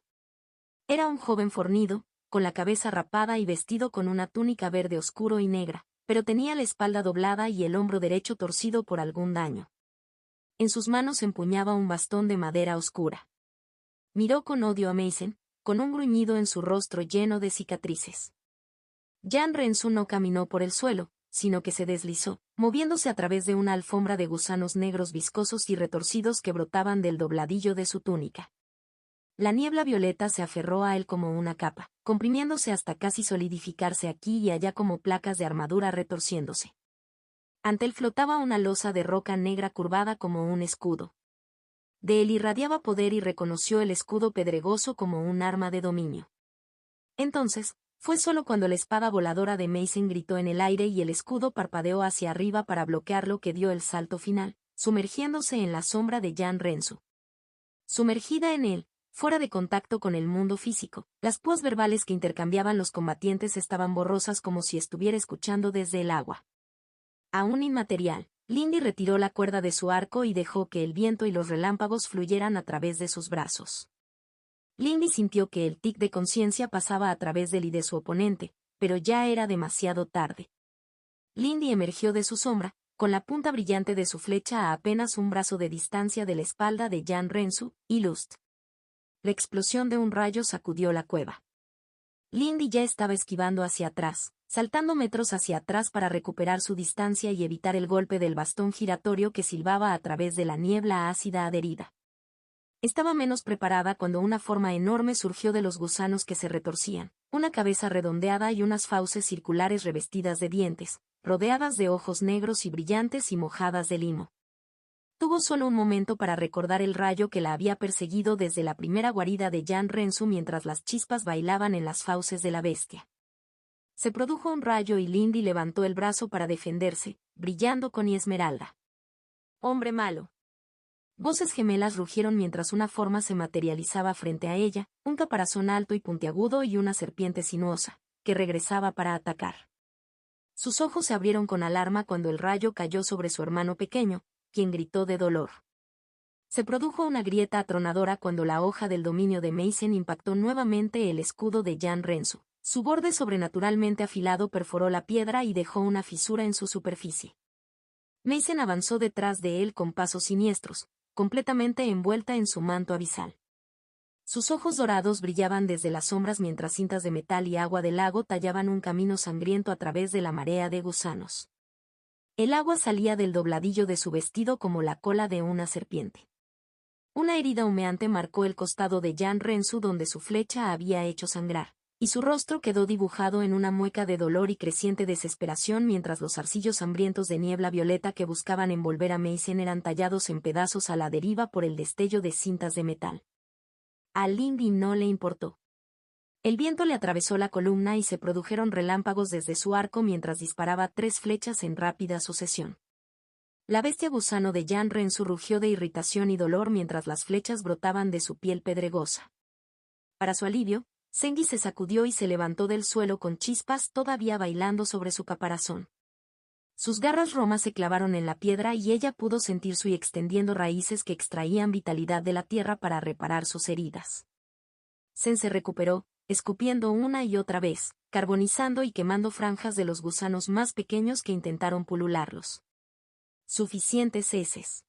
Era un joven fornido, con la cabeza rapada y vestido con una túnica verde oscuro y negra, pero tenía la espalda doblada y el hombro derecho torcido por algún daño. En sus manos empuñaba un bastón de madera oscura. Miró con odio a Mason, con un gruñido en su rostro lleno de cicatrices. Jan Rensu no caminó por el suelo, sino que se deslizó, moviéndose a través de una alfombra de gusanos negros viscosos y retorcidos que brotaban del dobladillo de su túnica. La niebla violeta se aferró a él como una capa, comprimiéndose hasta casi solidificarse aquí y allá como placas de armadura retorciéndose. Ante él flotaba una losa de roca negra curvada como un escudo. De él irradiaba poder y reconoció el escudo pedregoso como un arma de dominio. Entonces, fue solo cuando la espada voladora de Mason gritó en el aire y el escudo parpadeó hacia arriba para bloquearlo que dio el salto final, sumergiéndose en la sombra de Jan Rensu. Sumergida en él, fuera de contacto con el mundo físico, las púas verbales que intercambiaban los combatientes estaban borrosas como si estuviera escuchando desde el agua. Aún inmaterial, Lindy retiró la cuerda de su arco y dejó que el viento y los relámpagos fluyeran a través de sus brazos. Lindy sintió que el tic de conciencia pasaba a través de él y de su oponente, pero ya era demasiado tarde. Lindy emergió de su sombra, con la punta brillante de su flecha a apenas un brazo de distancia de la espalda de Jan Rensu, y Lust. La explosión de un rayo sacudió la cueva. Lindy ya estaba esquivando hacia atrás, saltando metros hacia atrás para recuperar su distancia y evitar el golpe del bastón giratorio que silbaba a través de la niebla ácida adherida. Estaba menos preparada cuando una forma enorme surgió de los gusanos que se retorcían, una cabeza redondeada y unas fauces circulares revestidas de dientes, rodeadas de ojos negros y brillantes y mojadas de limo. Tuvo solo un momento para recordar el rayo que la había perseguido desde la primera guarida de Jan Rensu mientras las chispas bailaban en las fauces de la bestia. Se produjo un rayo y Lindy levantó el brazo para defenderse, brillando con esmeralda. «¡Hombre malo!». Voces gemelas rugieron mientras una forma se materializaba frente a ella, un caparazón alto y puntiagudo y una serpiente sinuosa, que regresaba para atacar. Sus ojos se abrieron con alarma cuando el rayo cayó sobre su hermano pequeño, quien gritó de dolor. Se produjo una grieta atronadora cuando la hoja del dominio de Mason impactó nuevamente el escudo de Jan Rensu. Su borde sobrenaturalmente afilado perforó la piedra y dejó una fisura en su superficie. Mason avanzó detrás de él con pasos siniestros, completamente envuelta en su manto abisal. Sus ojos dorados brillaban desde las sombras mientras cintas de metal y agua del lago tallaban un camino sangriento a través de la marea de gusanos. El agua salía del dobladillo de su vestido como la cola de una serpiente. Una herida humeante marcó el costado de Jan Rensu donde su flecha había hecho sangrar, y su rostro quedó dibujado en una mueca de dolor y creciente desesperación mientras los zarcillos hambrientos de niebla violeta que buscaban envolver a Mason eran tallados en pedazos a la deriva por el destello de cintas de metal. A Lindy no le importó. El viento le atravesó la columna y se produjeron relámpagos desde su arco mientras disparaba 3 flechas en rápida sucesión. La bestia gusano de Jan Rensu rugió de irritación y dolor mientras las flechas brotaban de su piel pedregosa. Para su alivio, Sengi se sacudió y se levantó del suelo con chispas todavía bailando sobre su caparazón. Sus garras romas se clavaron en la piedra y ella pudo sentir su extendiendo raíces que extraían vitalidad de la tierra para reparar sus heridas. Sen se recuperó, escupiendo una y otra vez, carbonizando y quemando franjas de los gusanos más pequeños que intentaron pulularlos. Suficientes heces.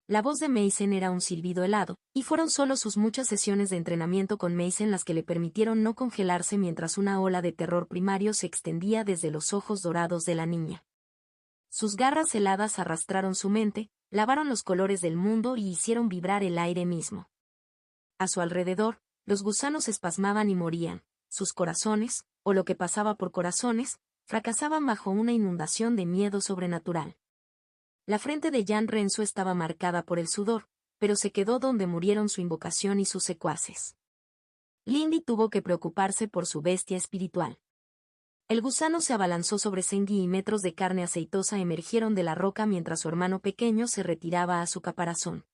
La voz de Mason era un silbido helado, y fueron solo sus muchas sesiones de entrenamiento con Mason las que le permitieron no congelarse mientras una ola de terror primario se extendía desde los ojos dorados de la niña. Sus garras heladas arrastraron su mente, lavaron los colores del mundo y hicieron vibrar el aire mismo. A su alrededor, los gusanos espasmaban y morían, sus corazones, o lo que pasaba por corazones, fracasaban bajo una inundación de miedo sobrenatural. La frente de Jan Renzo estaba marcada por el sudor, pero se quedó donde murieron su invocación y sus secuaces. Lindy tuvo que preocuparse por su bestia espiritual. El gusano se abalanzó sobre Sengi y metros de carne aceitosa emergieron de la roca mientras su hermano pequeño se retiraba a su caparazón.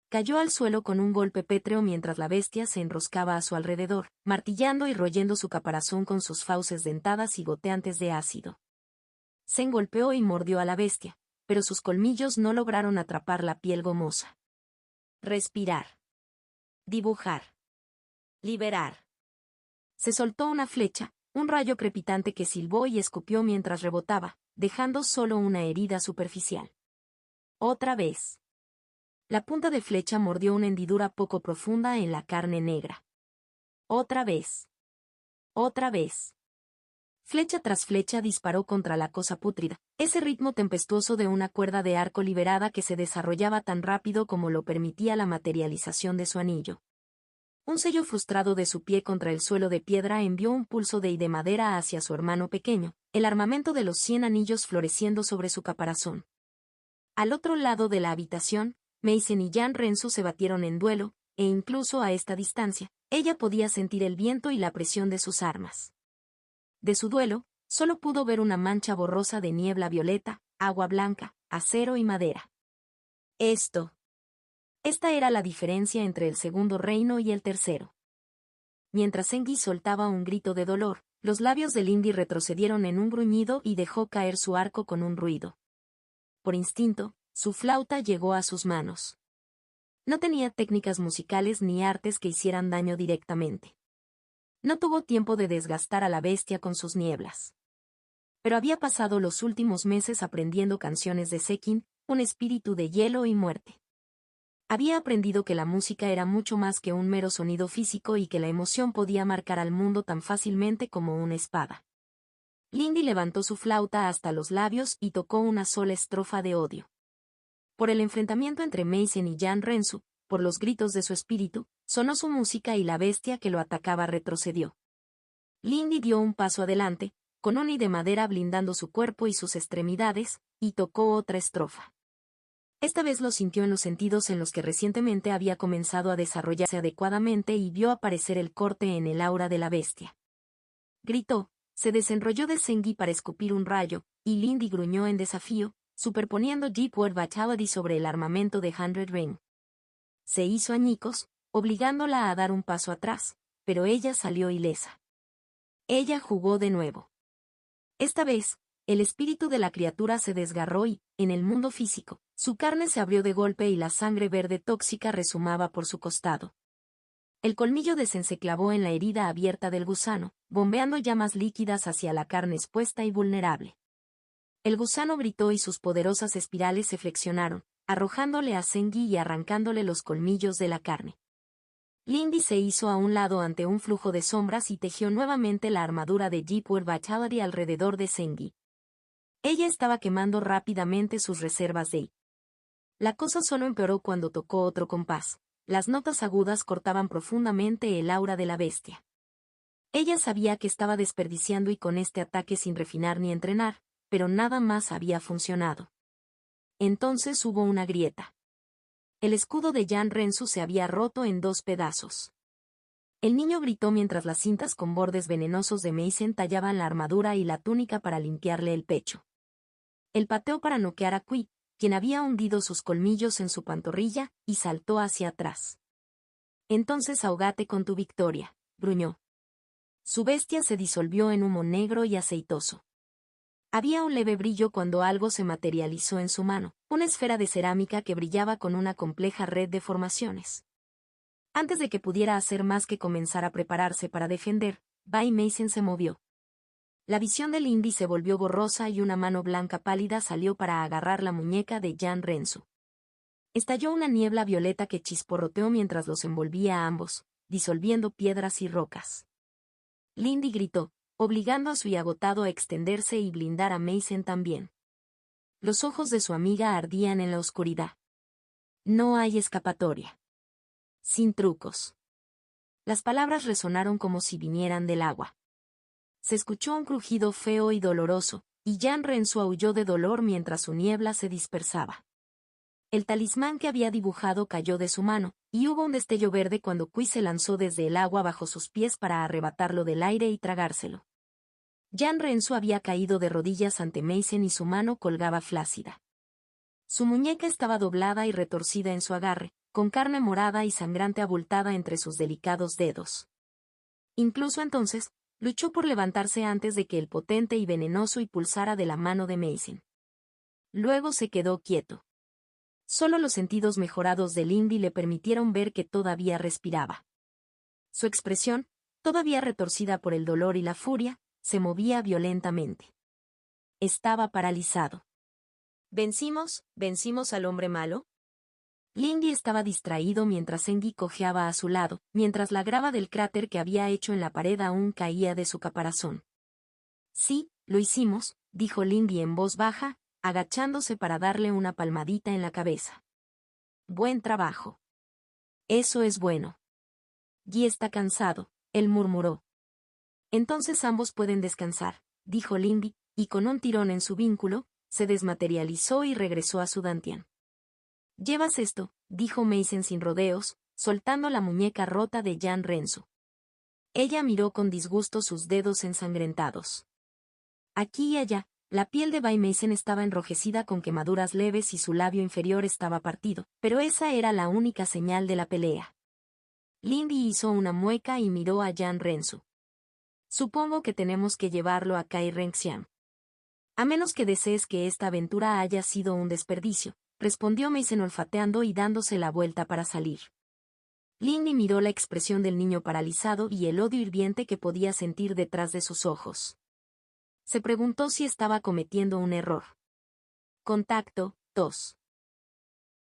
Cayó al suelo con un golpe pétreo mientras la bestia se enroscaba a su alrededor, martillando y royendo su caparazón con sus fauces dentadas y goteantes de ácido. Sen golpeó y mordió a la bestia, pero sus colmillos no lograron atrapar la piel gomosa. Respirar. Dibujar. Liberar. Se soltó una flecha, un rayo crepitante que silbó y escupió mientras rebotaba, dejando solo una herida superficial. Otra vez. La punta de flecha mordió una hendidura poco profunda en la carne negra. Otra vez. Otra vez. Flecha tras flecha disparó contra la cosa pútrida, ese ritmo tempestuoso de una cuerda de arco liberada que se desarrollaba tan rápido como lo permitía la materialización de su anillo. Un sello frustrado de su pie contra el suelo de piedra envió un pulso de madera hacia su hermano pequeño, el armamento de los 100 anillos floreciendo sobre su caparazón. Al otro lado de la habitación, Mason y Jan Renzo se batieron en duelo, e incluso a esta distancia, ella podía sentir el viento y la presión de sus armas. De su duelo, solo pudo ver una mancha borrosa de niebla violeta, agua blanca, acero y madera. Esta era la diferencia entre el segundo reino y el tercero. Mientras Sengi soltaba un grito de dolor, los labios de Lindy retrocedieron en un gruñido y dejó caer su arco con un ruido. Por instinto, su flauta llegó a sus manos. No tenía técnicas musicales ni artes que hicieran daño directamente. No tuvo tiempo de desgastar a la bestia con sus nieblas. Pero había pasado los últimos meses aprendiendo canciones de Sekin, un espíritu de hielo y muerte. Había aprendido que la música era mucho más que un mero sonido físico y que la emoción podía marcar al mundo tan fácilmente como una espada. Lindy levantó su flauta hasta los labios y tocó una sola estrofa de odio. Por el enfrentamiento entre Mason y Jan Renzo, por los gritos de su espíritu, sonó su música y la bestia que lo atacaba retrocedió. Lindy dio un paso adelante, con un de madera blindando su cuerpo y sus extremidades, y tocó otra estrofa. Esta vez lo sintió en los sentidos en los que recientemente había comenzado a desarrollarse adecuadamente y vio aparecer el corte en el aura de la bestia. Gritó, se desenrolló de Sengi para escupir un rayo, y Lindy gruñó en desafío, superponiendo Deep Word Vitality sobre el armamento de 100 Ring. Se hizo añicos, obligándola a dar un paso atrás, pero ella salió ilesa. Ella jugó de nuevo. Esta vez, el espíritu de la criatura se desgarró y, en el mundo físico, su carne se abrió de golpe y la sangre verde tóxica resumaba por su costado. El colmillo de Sen se clavó en la herida abierta del gusano, bombeando llamas líquidas hacia la carne expuesta y vulnerable. El gusano gritó y sus poderosas espirales se flexionaron, arrojándole a Sengi y arrancándole los colmillos de la carne. Lindy se hizo a un lado ante un flujo de sombras y tejió nuevamente la armadura de Deep Word Vitality alrededor de Sengi. Ella estaba quemando rápidamente sus reservas de I. La cosa solo empeoró cuando tocó otro compás. Las notas agudas cortaban profundamente el aura de la bestia. Ella sabía que estaba desperdiciando y con este ataque sin refinar ni entrenar, pero nada más había funcionado. Entonces hubo una grieta. El escudo de Jan Renzo se había roto en 2 pedazos. El niño gritó mientras las cintas con bordes venenosos de Mason tallaban la armadura y la túnica para limpiarle el pecho. Él pateó para noquear a Qui, quien había hundido sus colmillos en su pantorrilla, y saltó hacia atrás. Entonces ahógate con tu victoria, gruñó. Su bestia se disolvió en humo negro y aceitoso. Había un leve brillo cuando algo se materializó en su mano, una esfera de cerámica que brillaba con una compleja red de formaciones. Antes de que pudiera hacer más que comenzar a prepararse para defender, Bai Meissen se movió. La visión de Lindy se volvió borrosa y una mano blanca pálida salió para agarrar la muñeca de Jan Rensu. Estalló una niebla violeta que chisporroteó mientras los envolvía a ambos, disolviendo piedras y rocas. Lindy gritó, obligando a su agotado a extenderse y blindar a Meissen también. Los ojos de su amiga ardían en la oscuridad. No hay escapatoria. Sin trucos. Las palabras resonaron como si vinieran del agua. Se escuchó un crujido feo y doloroso, y Jan Rensu aulló de dolor mientras su niebla se dispersaba. El talismán que había dibujado cayó de su mano, y hubo un destello verde cuando Kui se lanzó desde el agua bajo sus pies para arrebatarlo del aire y tragárselo. Jan Rensu había caído de rodillas ante Meissen y su mano colgaba flácida. Su muñeca estaba doblada y retorcida en su agarre, con carne morada y sangrante abultada entre sus delicados dedos. Incluso entonces, luchó por levantarse antes de que el potente y venenoso impulsara de la mano de Meissen. Luego se quedó quieto. Solo los sentidos mejorados de Lindy le permitieron ver que todavía respiraba. Su expresión, todavía retorcida por el dolor y la furia, se movía violentamente. Estaba paralizado. ¿Vencimos al hombre malo? Lindy estaba distraído mientras Engi cojeaba a su lado, mientras la grava del cráter que había hecho en la pared aún caía de su caparazón. Sí, lo hicimos, dijo Lindy en voz baja, agachándose para darle una palmadita en la cabeza. Buen trabajo. Eso es bueno. Guy está cansado, él murmuró. Entonces ambos pueden descansar, dijo Lindy, y con un tirón en su vínculo, se desmaterializó y regresó a su dantian. «¿Llevas esto?», dijo Meissen sin rodeos, soltando la muñeca rota de Jan Rensu. Ella miró con disgusto sus dedos ensangrentados. Aquí y allá, la piel de Bai Meissen estaba enrojecida con quemaduras leves y su labio inferior estaba partido, pero esa era la única señal de la pelea. Lindy hizo una mueca y miró a Jan Rensu. «Supongo que tenemos que llevarlo a Kai Renxian. A menos que desees que esta aventura haya sido un desperdicio», respondió Meissen olfateando y dándose la vuelta para salir. Lindy miró la expresión del niño paralizado y el odio hirviente que podía sentir detrás de sus ojos. Se preguntó si estaba cometiendo un error. Contacto 2.